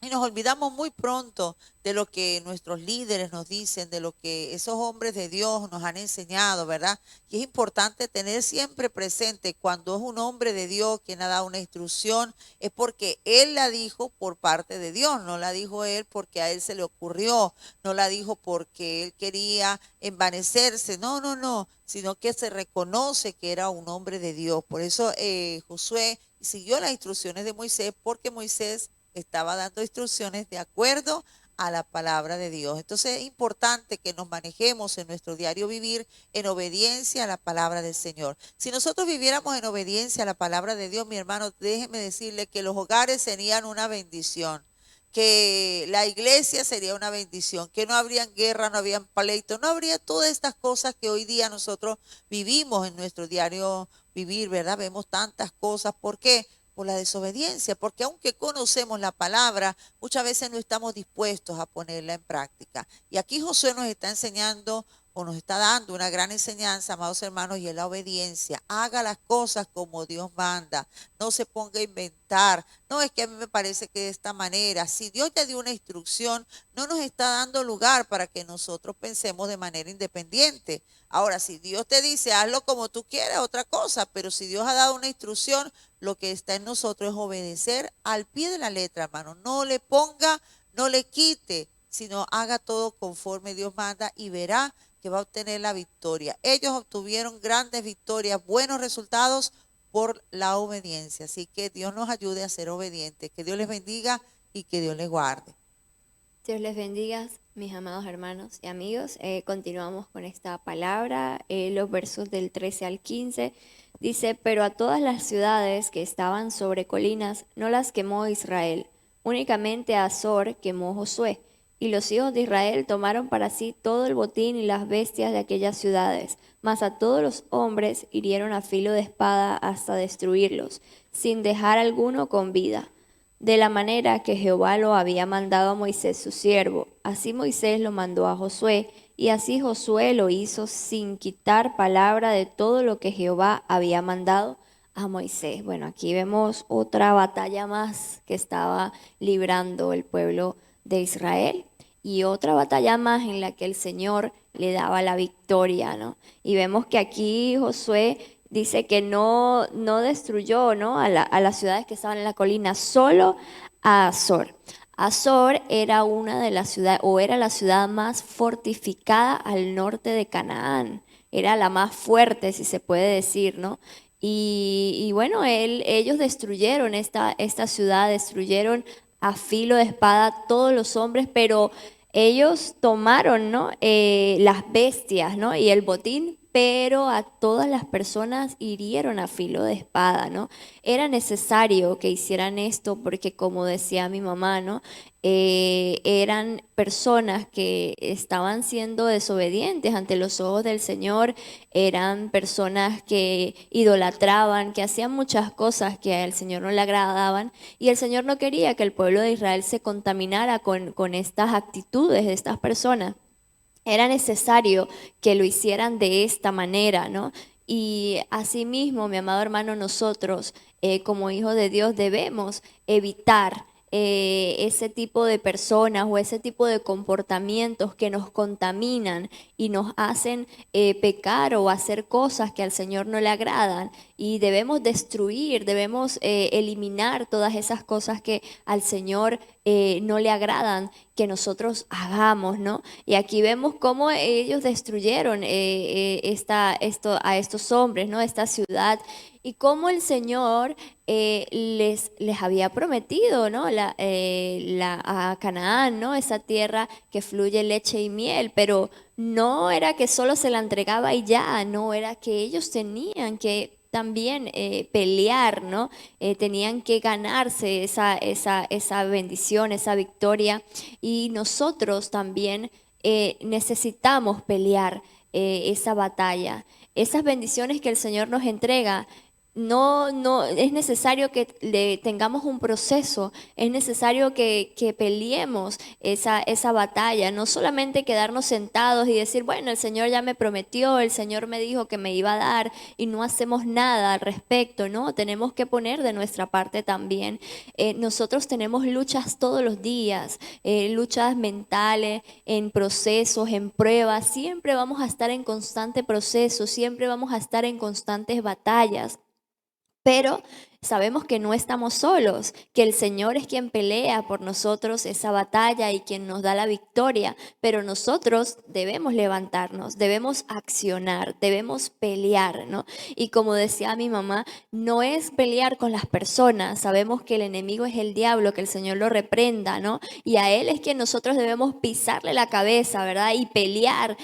y nos olvidamos muy pronto de lo que nuestros líderes nos dicen, de lo que esos hombres de Dios nos han enseñado, ¿verdad? Y es importante tener siempre presente cuando es un hombre de Dios quien ha dado una instrucción, es porque él la dijo por parte de Dios, no la dijo él porque a él se le ocurrió, no la dijo porque él quería envanecerse, no, sino que se reconoce que era un hombre de Dios. Por eso Josué siguió las instrucciones de Moisés, porque Moisés estaba dando instrucciones de acuerdo a la palabra de Dios. Entonces es importante que nos manejemos en nuestro diario vivir en obediencia a la palabra del Señor. Si nosotros viviéramos en obediencia a la palabra de Dios, mi hermano, déjeme decirle que los hogares serían una bendición, que la iglesia sería una bendición, que no habrían guerra, no habrían pleitos, no habría todas estas cosas que hoy día nosotros vivimos en nuestro diario vivir, ¿verdad? Vemos tantas cosas. ¿Por qué? Por la desobediencia, porque aunque conocemos la palabra, muchas veces no estamos dispuestos a ponerla en práctica. Y aquí Josué nos está enseñando o nos está dando una gran enseñanza, amados hermanos, y es la obediencia. Haga las cosas como Dios manda, no se ponga a inventar. No, es que a mí me parece que de esta manera, si Dios ya dio una instrucción, no nos está dando lugar para que nosotros pensemos de manera independiente. Ahora, si Dios te dice, hazlo como tú quieras, otra cosa, pero si Dios ha dado una instrucción, lo que está en nosotros es obedecer al pie de la letra, hermano. No le ponga, no le quite, sino haga todo conforme Dios manda y verá que va a obtener la victoria. Ellos obtuvieron grandes victorias, buenos resultados por la obediencia. Así que Dios nos ayude a ser obedientes. Que Dios les bendiga y que Dios les guarde. Dios les bendiga, mis amados hermanos y amigos. Continuamos con esta palabra, los versos del 13 al 15. Dice, pero a todas las ciudades que estaban sobre colinas no las quemó Israel, únicamente a Azor quemó Josué. Y los hijos de Israel tomaron para sí todo el botín y las bestias de aquellas ciudades, mas a todos los hombres hirieron a filo de espada hasta destruirlos, sin dejar alguno con vida. De la manera que Jehová lo había mandado a Moisés su siervo, así Moisés lo mandó a Josué, y así Josué lo hizo sin quitar palabra de todo lo que Jehová había mandado a Moisés. Bueno, aquí vemos otra batalla más que estaba librando el pueblo de Israel, y otra batalla más en la que el Señor le daba la victoria, ¿no? Y vemos que aquí Josué dice que no destruyó, ¿no?, a las ciudades que estaban en la colina, solo a Azor. Azor era una de las ciudades, o era la ciudad más fortificada al norte de Canaán. Era la más fuerte, si se puede decir, ¿no? Y bueno, ellos destruyeron esta ciudad, destruyeron a filo de espada todos los hombres, pero ellos tomaron, ¿no?, las bestias, ¿no?, y el botín, pero a todas las personas hirieron a filo de espada, ¿no? Era necesario que hicieran esto porque, como decía mi mamá, ¿no?, eran personas que estaban siendo desobedientes ante los ojos del Señor, eran personas que idolatraban, que hacían muchas cosas que al Señor no le agradaban, y el Señor no quería que el pueblo de Israel se contaminara con estas actitudes de estas personas. Era necesario que lo hicieran de esta manera, ¿no? Y asimismo, mi amado hermano, nosotros como hijos de Dios debemos evitar ese tipo de personas o ese tipo de comportamientos que nos contaminan y nos hacen pecar o hacer cosas que al Señor no le agradan. Y debemos destruir, debemos eliminar todas esas cosas que al Señor no le agradan, que nosotros hagamos, ¿no? Y aquí vemos cómo ellos destruyeron a estos hombres, ¿no? Esta ciudad, y cómo el Señor les había prometido, ¿no? A Canaán, ¿no? Esa tierra que fluye leche y miel, pero no era que solo se la entregaba y ya, no, era que ellos tenían que también pelear, ¿no? Tenían que ganarse esa bendición, esa victoria, y nosotros también necesitamos pelear esa batalla. Esas bendiciones que el Señor nos entrega, no es necesario que tengamos un proceso, es necesario que peleemos esa batalla, no solamente quedarnos sentados y decir, bueno, el Señor ya me prometió, el Señor me dijo que me iba a dar y no hacemos nada al respecto, ¿no? Tenemos que poner de nuestra parte también. Nosotros tenemos luchas todos los días, luchas mentales, en procesos, en pruebas, siempre vamos a estar en constante proceso, siempre vamos a estar en constantes batallas. Pero sabemos que no estamos solos, que el Señor es quien pelea por nosotros esa batalla y quien nos da la victoria, pero nosotros debemos levantarnos, debemos accionar, debemos pelear, ¿no? Y como decía mi mamá, no es pelear con las personas, sabemos que el enemigo es el diablo, que el Señor lo reprenda, ¿no? Y a él es quien nosotros debemos pisarle la cabeza, ¿verdad? Y pelear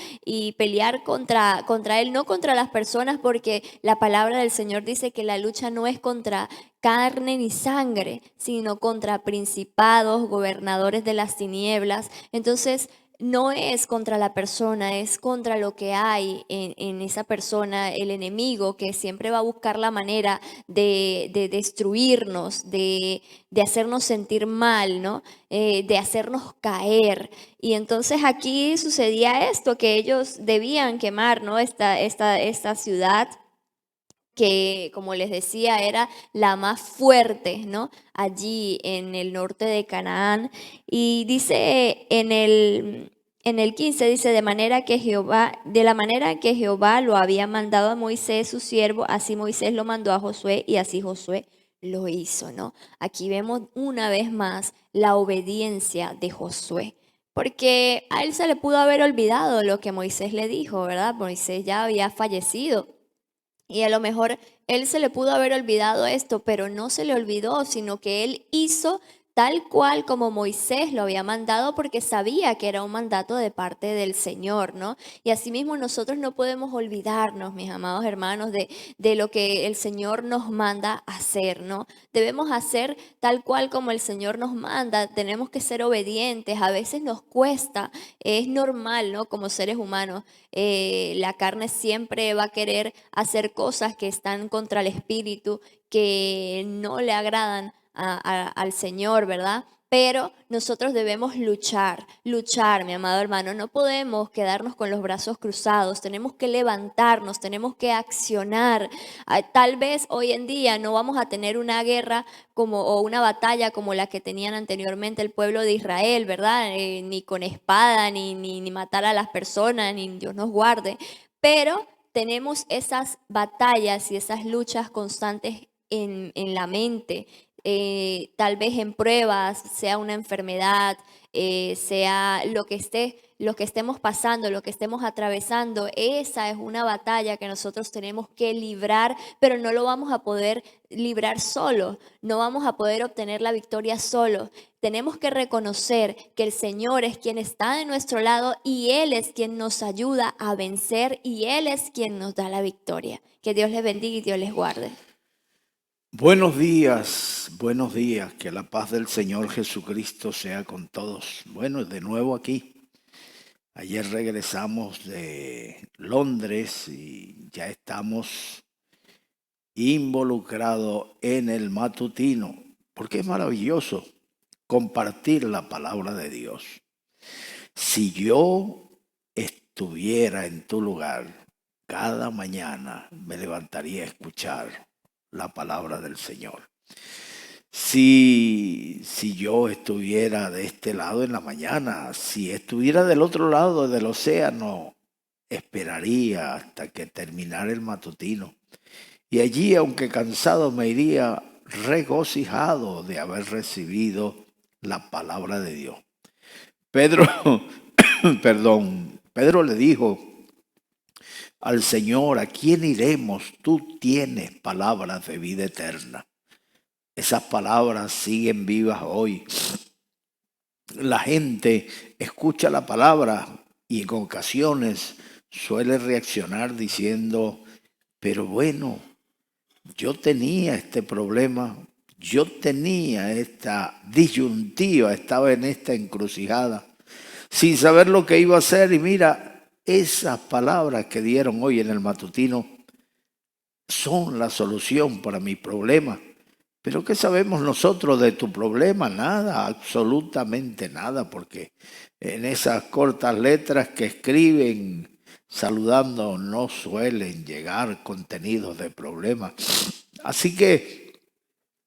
contra él, no contra las personas, porque la palabra del Señor dice que la lucha no es contra carne ni sangre, sino contra principados, gobernadores de las tinieblas. Entonces, no es contra la persona, es contra lo que hay en esa persona, el enemigo, que siempre va a buscar la manera de destruirnos, de hacernos sentir mal, ¿no? De hacernos caer. Y entonces aquí sucedía esto, que ellos debían quemar, ¿no? Esta ciudad, que, como les decía, era la más fuerte, ¿no? Allí en el norte de Canaán. Y dice en el 15, dice, de la manera que Jehová lo había mandado a Moisés, su siervo, así Moisés lo mandó a Josué, y así Josué lo hizo, ¿no? Aquí vemos una vez más la obediencia de Josué. Porque a él se le pudo haber olvidado lo que Moisés le dijo, ¿verdad? Moisés ya había fallecido. Y a lo mejor él se le pudo haber olvidado esto, pero no se le olvidó, sino que él hizo tal cual como Moisés lo había mandado, porque sabía que era un mandato de parte del Señor, ¿no? Y asimismo nosotros no podemos olvidarnos, mis amados hermanos, de lo que el Señor nos manda hacer, ¿no? Debemos hacer tal cual como el Señor nos manda, tenemos que ser obedientes, a veces nos cuesta, es normal, ¿no? Como seres humanos, la carne siempre va a querer hacer cosas que están contra el espíritu, que no le agradan al Señor, ¿verdad? Pero nosotros debemos luchar, mi amado hermano. No podemos quedarnos con los brazos cruzados, tenemos que levantarnos, tenemos que accionar. Tal vez hoy en día no vamos a tener una guerra o una batalla como la que tenían anteriormente el pueblo de Israel, ¿verdad? Ni con espada, ni matar a las personas, ni Dios nos guarde. Pero tenemos esas batallas y esas luchas constantes en la mente. Tal vez en pruebas, sea una enfermedad, sea lo que estemos pasando, lo que estemos atravesando. Esa es una batalla que nosotros tenemos que librar, pero no lo vamos a poder librar solo, no vamos a poder obtener la victoria solo. Tenemos que reconocer que el Señor es quien está de nuestro lado y Él es quien nos ayuda a vencer y Él es quien nos da la victoria. Que Dios les bendiga y Dios les guarde. Buenos días, que la paz del Señor Jesucristo sea con todos. Bueno, de nuevo aquí. Ayer regresamos de Londres y ya estamos involucrados en el matutino, porque es maravilloso compartir la palabra de Dios. Si yo estuviera en tu lugar, cada mañana me levantaría a escuchar la palabra del Señor. Si yo estuviera de este lado en la mañana, si estuviera del otro lado del océano, esperaría hasta que terminara el matutino. Y allí, aunque cansado, me iría regocijado de haber recibido la palabra de Dios. Pedro, Pedro le dijo al Señor: ¿a quién iremos? Tú tienes palabras de vida eterna. Esas palabras siguen vivas hoy. La gente escucha la palabra y en ocasiones suele reaccionar diciendo: pero bueno, yo tenía este problema, yo tenía esta disyuntiva, estaba en esta encrucijada, sin saber lo que iba a hacer. Y mira, esas palabras que dieron hoy en el matutino son la solución para mi problema. Pero ¿qué sabemos nosotros de tu problema? Nada, absolutamente nada, porque en esas cortas letras que escriben saludando no suelen llegar contenidos de problemas. Así que,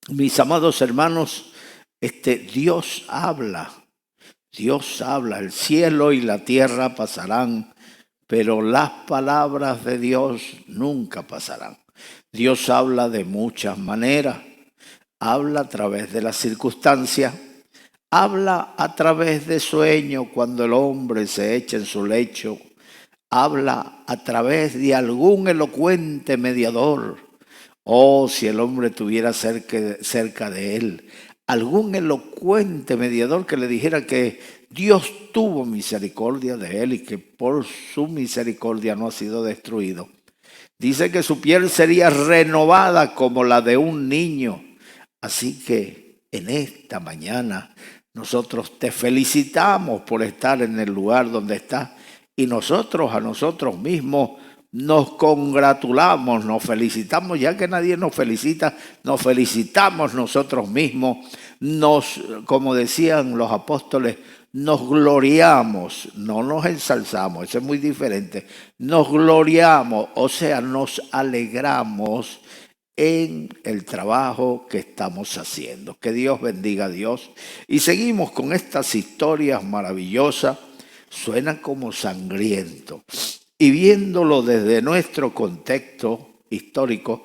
mis amados hermanos, Dios habla, el cielo y la tierra pasarán, pero las palabras de Dios nunca pasarán. Dios habla de muchas maneras. Habla a través de las circunstancias, habla a través de sueños cuando el hombre se echa en su lecho, habla a través de algún elocuente mediador. Oh, si el hombre tuviera cerca de él algún elocuente mediador que le dijera que Dios tuvo misericordia de él y que por su misericordia no ha sido destruido. Dice que su piel sería renovada como la de un niño. Así que en esta mañana nosotros te felicitamos por estar en el lugar donde estás, y nosotros a nosotros mismos nos congratulamos, nos felicitamos, ya que nadie nos felicita, nos felicitamos nosotros mismos, como decían los apóstoles, nos gloriamos, no nos ensalzamos, eso es muy diferente, nos gloriamos, o sea, nos alegramos en el trabajo que estamos haciendo. Que Dios bendiga a Dios. Y seguimos con estas historias maravillosas. Suena como sangriento. Y viéndolo desde nuestro contexto histórico,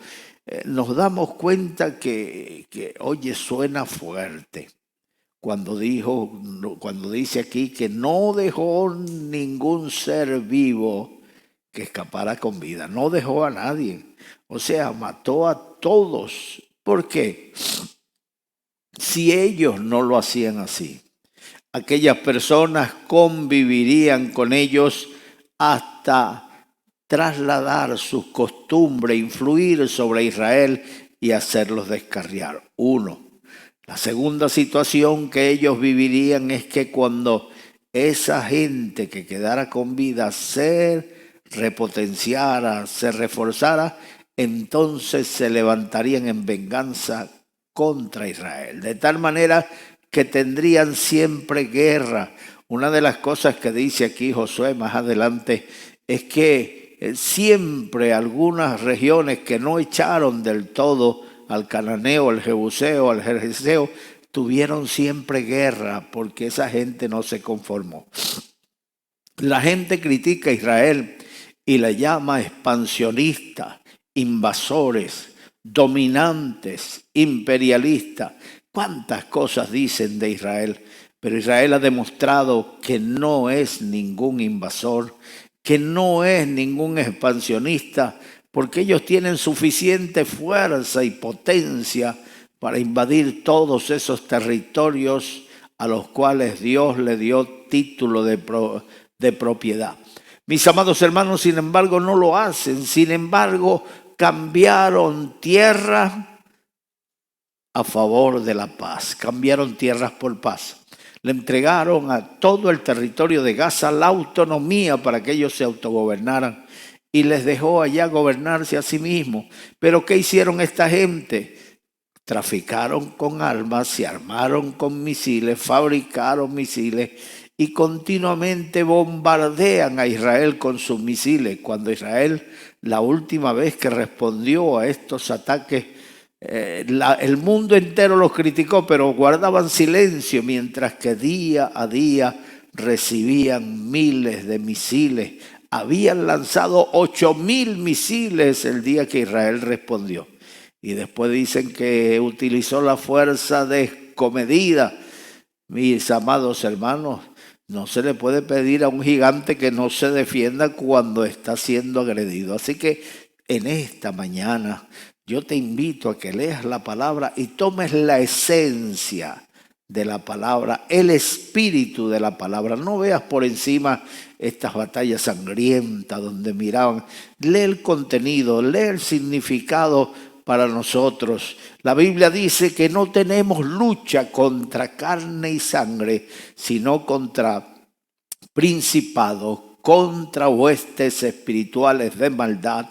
nos damos cuenta que oye, suena fuerte. Cuando dice aquí que no dejó ningún ser vivo que escapara con vida. No dejó a nadie. O sea, mató a todos. ¿Por qué? Si ellos no lo hacían así, aquellas personas convivirían con ellos hasta trasladar sus costumbres, influir sobre Israel y hacerlos descarriar. Uno. La segunda situación que ellos vivirían es que cuando esa gente que quedara con vida se repotenciara, se reforzara, entonces se levantarían en venganza contra Israel. De tal manera que tendrían siempre guerra. Una de las cosas que dice aquí Josué más adelante es que siempre algunas regiones que no echaron del todo al cananeo, al jebuseo, al gergeseo, tuvieron siempre guerra porque esa gente no se conformó. La gente critica a Israel y la llama expansionista, invasores, dominantes, imperialistas. ¿Cuántas cosas dicen de Israel? Pero Israel ha demostrado que no es ningún invasor, que no es ningún expansionista, porque ellos tienen suficiente fuerza y potencia para invadir todos esos territorios a los cuales Dios le dio título de propiedad. Mis amados hermanos, sin embargo, no lo hacen. Sin embargo, cambiaron tierra a favor de la paz. Cambiaron tierras por paz. Le entregaron a todo el territorio de Gaza la autonomía para que ellos se autogobernaran y les dejó allá gobernarse a sí mismos. Pero ¿qué hicieron esta gente? Traficaron con armas, se armaron con misiles, fabricaron misiles y continuamente bombardean a Israel con sus misiles. Cuando Israel, la última vez que respondió a estos ataques, el mundo entero los criticó, pero guardaban silencio, mientras que día a día recibían miles de misiles. Habían lanzado 8,000 misiles el día que Israel respondió. Y después dicen que utilizó la fuerza descomedida. Mis amados hermanos, No se le puede pedir a un gigante que no se defienda cuando está siendo agredido. Así que en esta mañana yo te invito a que leas la palabra y tomes la esencia de la palabra, el espíritu de la palabra. No veas por encima estas batallas sangrientas donde miraban. Lee el contenido, lee el significado para nosotros. La Biblia dice que no tenemos lucha contra carne y sangre, sino contra principados, contra huestes espirituales de maldad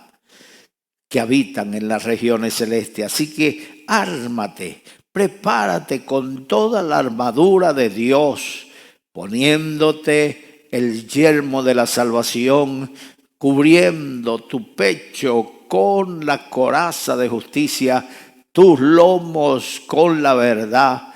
que habitan en las regiones celestes. Así que ármate, prepárate con toda la armadura de Dios, poniéndote el yelmo de la salvación, cubriendo tu pecho con la coraza de justicia, tus lomos con la verdad,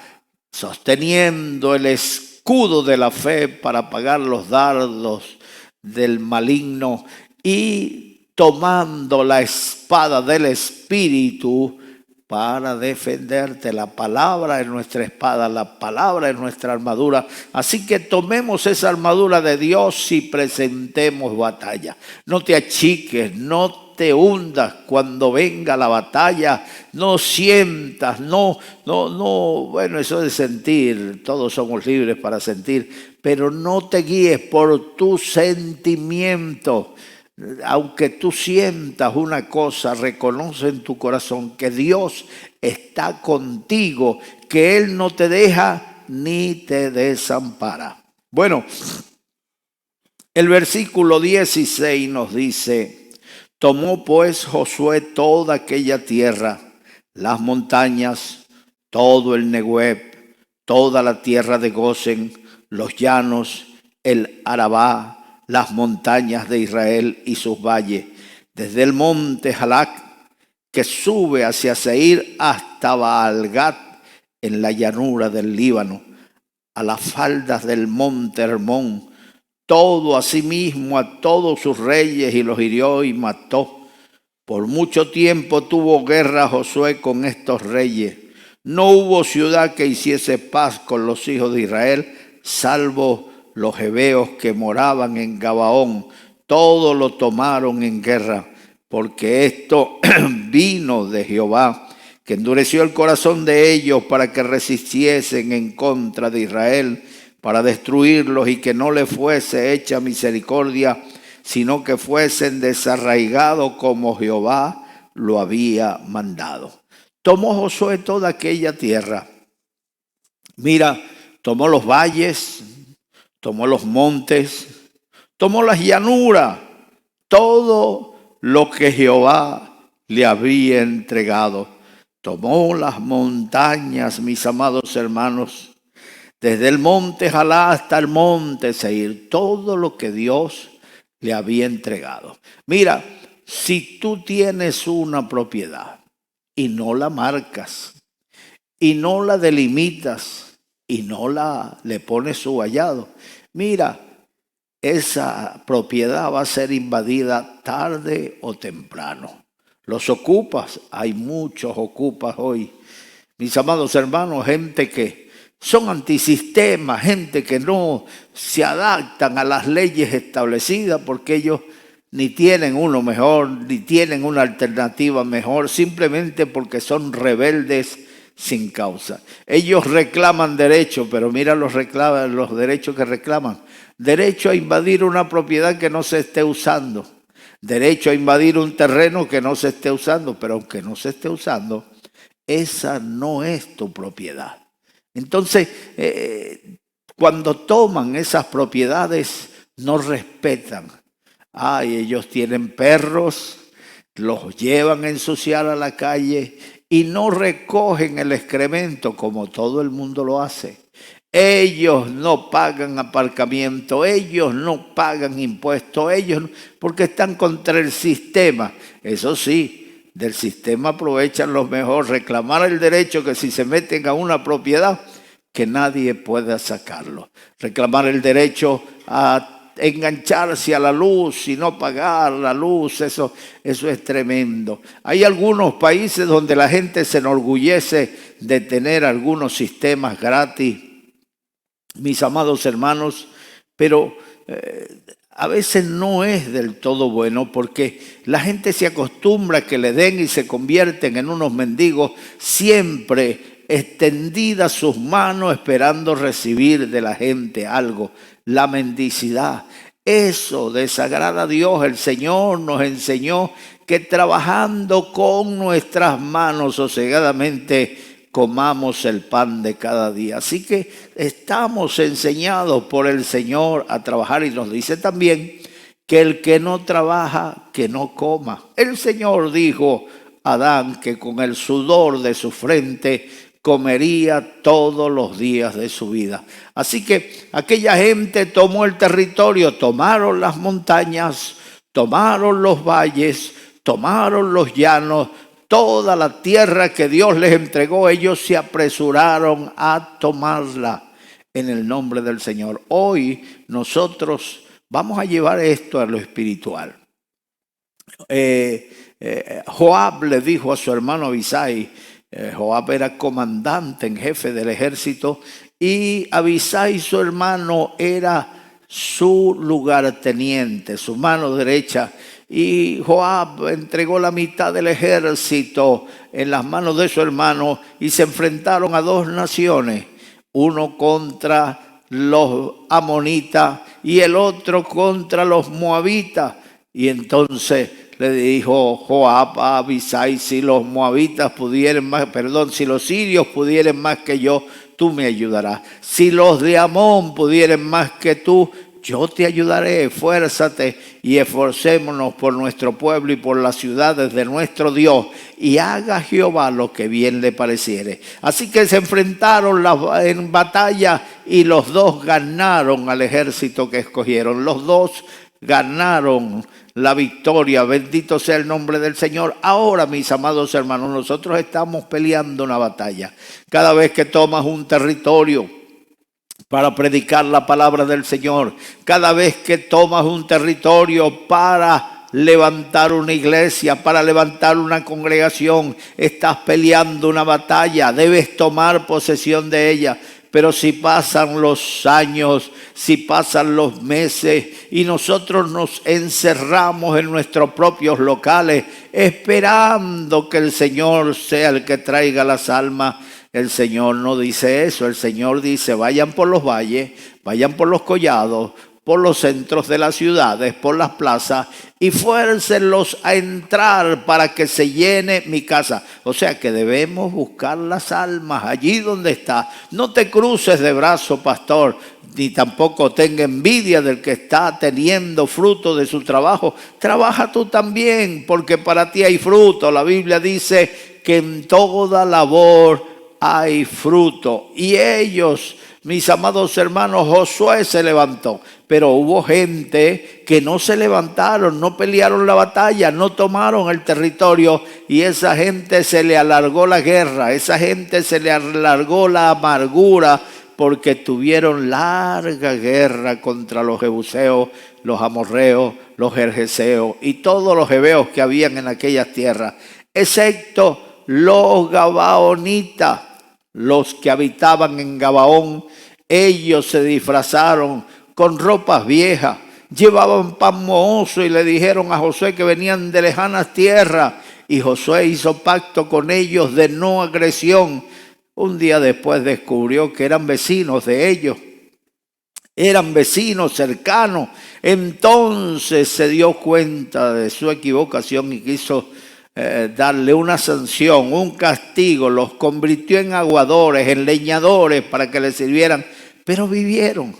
sosteniendo el escudo de la fe para apagar los dardos del maligno y tomando la espada del Espíritu para defenderte. La palabra es nuestra espada, la palabra es nuestra armadura. Así que tomemos esa armadura de Dios y presentemos batalla. No te achiques, no te hundas cuando venga la batalla. No sientas, bueno, eso de sentir, todos somos libres para sentir, pero no te guíes por tus sentimientos. Aunque tú sientas una cosa, reconoce en tu corazón que Dios está contigo, que Él no te deja ni te desampara. Bueno, el versículo 16 nos dice: tomó pues Josué toda aquella tierra, las montañas, todo el Negueb, toda la tierra de Gosén, los llanos, el Arabá, las montañas de Israel y sus valles, desde el monte Jalac, que sube hacia Seir, hasta Baal-Gad, en la llanura del Líbano, a las faldas del monte Hermón, todo asimismo a todos sus reyes, y los hirió y mató. Por mucho tiempo tuvo guerra Josué con estos reyes. No hubo ciudad que hiciese paz con los hijos de Israel, salvo los heveos que moraban en Gabaón. Todo lo tomaron en guerra, porque esto vino de Jehová, que endureció el corazón de ellos para que resistiesen en contra de Israel, para destruirlos, y que no les fuese hecha misericordia, sino que fuesen desarraigados como Jehová lo había mandado. Tomó Josué toda aquella tierra. Mira, tomó los valles, tomó los montes, tomó las llanuras, todo lo que Jehová le había entregado. Tomó las montañas, mis amados hermanos, desde el monte Jalá hasta el monte Seir, todo lo que Dios le había entregado. Mira, si tú tienes una propiedad y no la marcas, y no la delimitas, y no le pones su vallado, mira, esa propiedad va a ser invadida tarde o temprano. Los ocupas, hay muchos ocupas hoy. Mis amados hermanos, gente que son antisistemas, gente que no se adaptan a las leyes establecidas porque ellos ni tienen uno mejor, ni tienen una alternativa mejor, simplemente porque son rebeldes sin causa. Ellos reclaman derecho, pero mira los derechos que reclaman. Derecho a invadir una propiedad que no se esté usando. Derecho a invadir un terreno que no se esté usando, pero aunque no se esté usando, esa no es tu propiedad. Entonces, cuando toman esas propiedades, no respetan. Ay, ellos tienen perros, los llevan a ensuciar a la calle y no recogen el excremento como todo el mundo lo hace. Ellos no pagan aparcamiento, ellos no pagan impuestos, porque están contra el sistema. Eso sí, del sistema aprovechan los mejores, reclamar el derecho que si se meten a una propiedad, que nadie pueda sacarlo. Reclamar el derecho a engancharse a la luz y no pagar la luz, eso es tremendo. Hay algunos países donde la gente se enorgullece de tener algunos sistemas gratis. Mis amados hermanos, pero a veces no es del todo bueno, porque la gente se acostumbra a que le den y se convierten en unos mendigos, siempre extendidas sus manos esperando recibir de la gente algo. La mendicidad, eso desagrada a Dios. El Señor nos enseñó que trabajando con nuestras manos sosegadamente comamos el pan de cada día. Así que estamos enseñados por el Señor a trabajar, y nos dice también que el que no trabaja, que no coma. El Señor dijo a Adán que con el sudor de su frente comería todos los días de su vida. Así que aquella gente tomó el territorio, tomaron las montañas, tomaron los valles, tomaron los llanos, toda la tierra que Dios les entregó. Ellos se apresuraron a tomarla en el nombre del Señor. Hoy nosotros vamos a llevar esto a lo espiritual. Joab le dijo a su hermano Abisai, Joab era comandante en jefe del ejército, y Abisai, su hermano, era su lugarteniente, su mano derecha. Y Joab entregó la mitad del ejército en las manos de su hermano, y se enfrentaron a dos naciones, uno contra los amonitas y el otro contra los moabitas. Y entonces le dijo Joab a Abisai: si los moabitas pudieran más, si los sirios pudieran más que yo, tú me ayudarás. Si los de Amón pudieran más que tú, yo te ayudaré. Esfuérzate y esforcémonos por nuestro pueblo y por las ciudades de nuestro Dios, y haga Jehová lo que bien le pareciere. Así que se enfrentaron en batalla, y los dos ganaron al ejército que escogieron. Los dos ganaron la victoria. Bendito sea el nombre del Señor. Ahora, mis amados hermanos, nosotros estamos peleando una batalla. Cada vez que tomas un territorio para predicar la palabra del Señor, cada vez que tomas un territorio para levantar una iglesia, para levantar una congregación, estás peleando una batalla. Debes tomar posesión de ella. Pero si pasan los años, si pasan los meses, y nosotros nos encerramos en nuestros propios locales esperando que el Señor sea el que traiga las almas, el Señor no dice eso. El Señor dice: vayan por los valles, vayan por los collados, por los centros de las ciudades, por las plazas, y fuércenlos a entrar para que se llene mi casa. O sea que debemos buscar las almas allí donde está. No te cruces de brazo, pastor, ni tampoco tenga envidia del que está teniendo fruto de su trabajo. Trabaja tú también, porque para ti hay fruto. La Biblia dice que en toda labor hay fruto. Y ellos, mis amados hermanos, Josué se levantó, pero hubo gente que no se levantaron, no pelearon la batalla, no tomaron el territorio, y esa gente se le alargó la guerra, esa gente se le alargó la amargura, porque tuvieron larga guerra contra los jebuseos, los amorreos, los gergeseos y todos los heveos que habían en aquellas tierras, excepto los gabaonitas, los que habitaban en Gabaón. Ellos se disfrazaron con ropas viejas, llevaban pan mohoso, y le dijeron a Josué que venían de lejanas tierras, y Josué hizo pacto con ellos de no agresión. Un día después descubrió que eran vecinos de ellos, eran vecinos cercanos. Entonces se dio cuenta de su equivocación y quiso darle una sanción, un castigo. Los convirtió en aguadores, en leñadores, para que le sirvieran. Pero vivieron,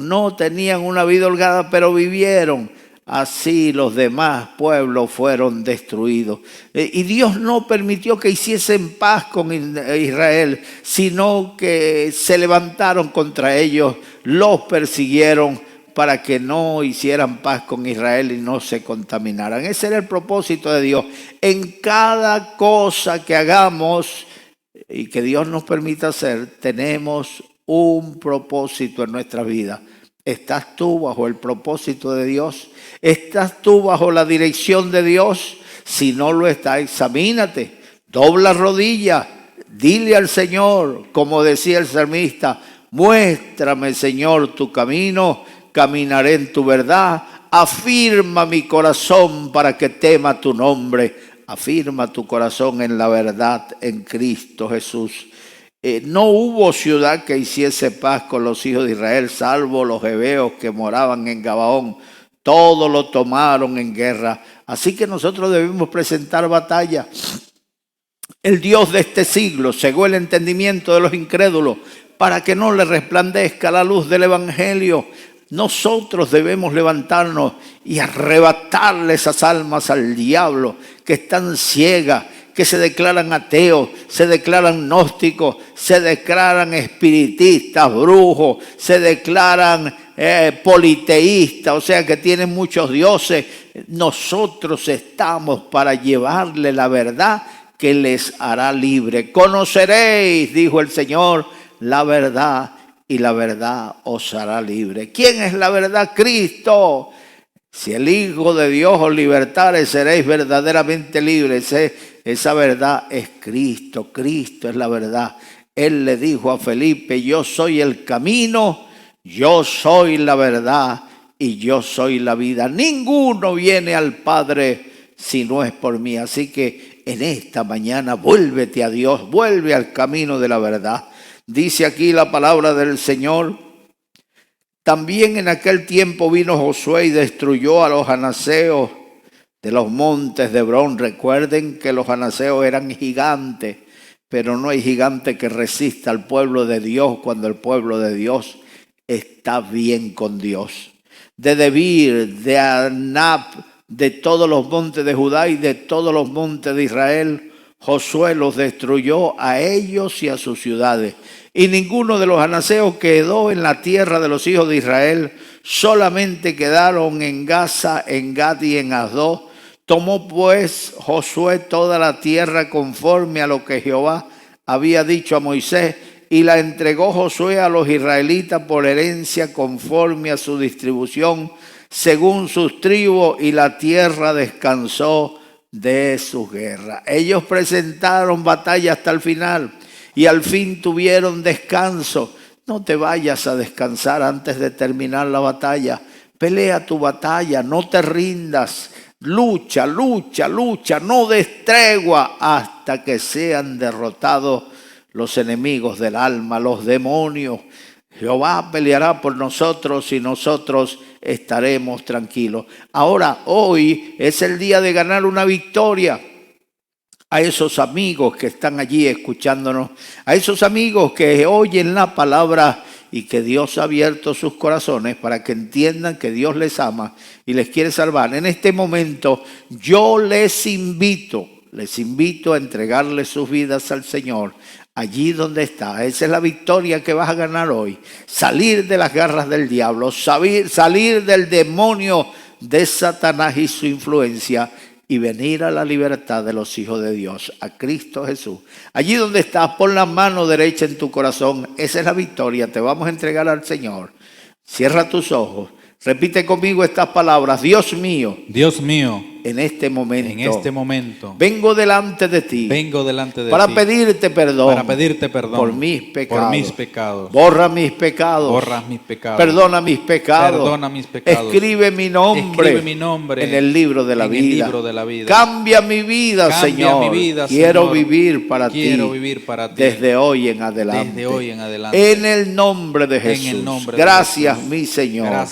no tenían una vida holgada, pero vivieron. Así los demás pueblos fueron destruidos. Y Dios no permitió que hiciesen paz con Israel, sino que se levantaron contra ellos, los persiguieron para que no hicieran paz con Israel y no se contaminaran. Ese era el propósito de Dios. En cada cosa que hagamos y que Dios nos permita hacer, tenemos un propósito en nuestra vida. ¿Estás tú bajo el propósito de Dios? ¿Estás tú bajo la dirección de Dios? Si no lo estás, examínate, dobla rodilla, dile al Señor, como decía el salmista: Muéstrame, Señor, tu camino, caminaré en tu verdad. Afirma mi corazón para que tema tu nombre. Afirma tu corazón en la verdad en Cristo Jesús. No hubo ciudad que hiciese paz con los hijos de Israel, salvo los heveos que moraban en Gabaón. Todo lo tomaron en guerra. Así que nosotros debemos presentar batalla. El Dios de este siglo cegó el entendimiento de los incrédulos para que no le resplandezca la luz del Evangelio. Nosotros debemos levantarnos y arrebatarle esas almas al diablo que están ciegas, que se declaran ateos, se declaran gnósticos, se declaran espiritistas, brujos, se declaran politeístas, o sea que tienen muchos dioses. Nosotros estamos para llevarle la verdad que les hará libre. Conoceréis, dijo el Señor, la verdad, y la verdad os hará libre. ¿Quién es la verdad? Cristo. Si el Hijo de Dios os libertare, seréis verdaderamente libres. Esa verdad es Cristo. Cristo es la verdad. Él le dijo a Felipe: yo soy el camino, yo soy la verdad y yo soy la vida. Ninguno viene al Padre si no es por mí. Así que en esta mañana vuélvete a Dios, vuelve al camino de la verdad. Dice aquí la palabra del Señor: también en aquel tiempo vino Josué y destruyó a los anaseos de los montes de Hebrón. Recuerden que los anaseos eran gigantes, pero no hay gigante que resista al pueblo de Dios cuando el pueblo de Dios está bien con Dios. De Debir, de Anab, de todos los montes de Judá y de todos los montes de Israel, Josué los destruyó a ellos y a sus ciudades. Y ninguno de los anaseos quedó en la tierra de los hijos de Israel, solamente quedaron en Gaza, en Gad y en Asdod. Tomó pues Josué toda la tierra conforme a lo que Jehová había dicho a Moisés, y la entregó Josué a los israelitas por herencia conforme a su distribución, según sus tribus, y la tierra descansó de su guerra. Ellos presentaron batalla hasta el final y al fin tuvieron descanso. No te vayas a descansar antes de terminar la batalla. Pelea tu batalla, no te rindas. Lucha, lucha, lucha, no des tregua hasta que sean derrotados los enemigos del alma, los demonios. Jehová peleará por nosotros y nosotros estaremos tranquilos. Ahora, hoy es el día de ganar una victoria. A esos amigos que están allí escuchándonos, a esos amigos que oyen la palabra y que Dios ha abierto sus corazones para que entiendan que Dios les ama y les quiere salvar. En este momento yo les invito a entregarles sus vidas al Señor. Allí donde está, esa es la victoria que vas a ganar hoy. Salir de las garras del diablo, salir del demonio de Satanás y su influencia y venir a la libertad de los hijos de Dios, a Cristo Jesús. Allí donde estás, pon la mano derecha en tu corazón. Esa es la victoria, te vamos a entregar al Señor. Cierra tus ojos, repite conmigo estas palabras: Dios mío, en este momento, vengo delante de ti, para pedirte perdón, por mis pecados, borra mis pecados, perdona mis pecados, escribe mi nombre en el libro de la vida, cambia mi vida, Señor, quiero vivir para ti desde hoy en adelante, en el nombre de Jesús. Gracias, mi Señor,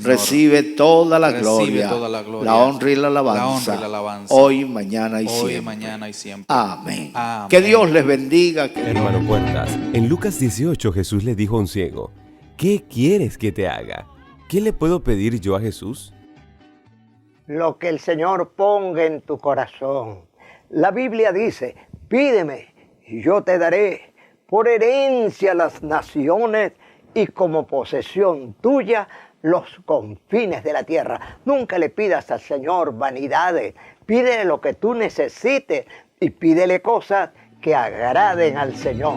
recibe toda la gloria, la honra y la alabanza, hoy, mañana y siempre. Amén. Que Dios les bendiga. Hermano Puertas, en Lucas 18 Jesús le dijo a un ciego: ¿qué quieres que te haga? ¿Qué le puedo pedir yo a Jesús? Lo que el Señor ponga en tu corazón. La Biblia dice: pídeme y yo te daré por herencia las naciones y como posesión tuya los confines de la tierra. Nunca le pidas al Señor vanidades. Pídele lo que tú necesites y pídele cosas que agraden al Señor.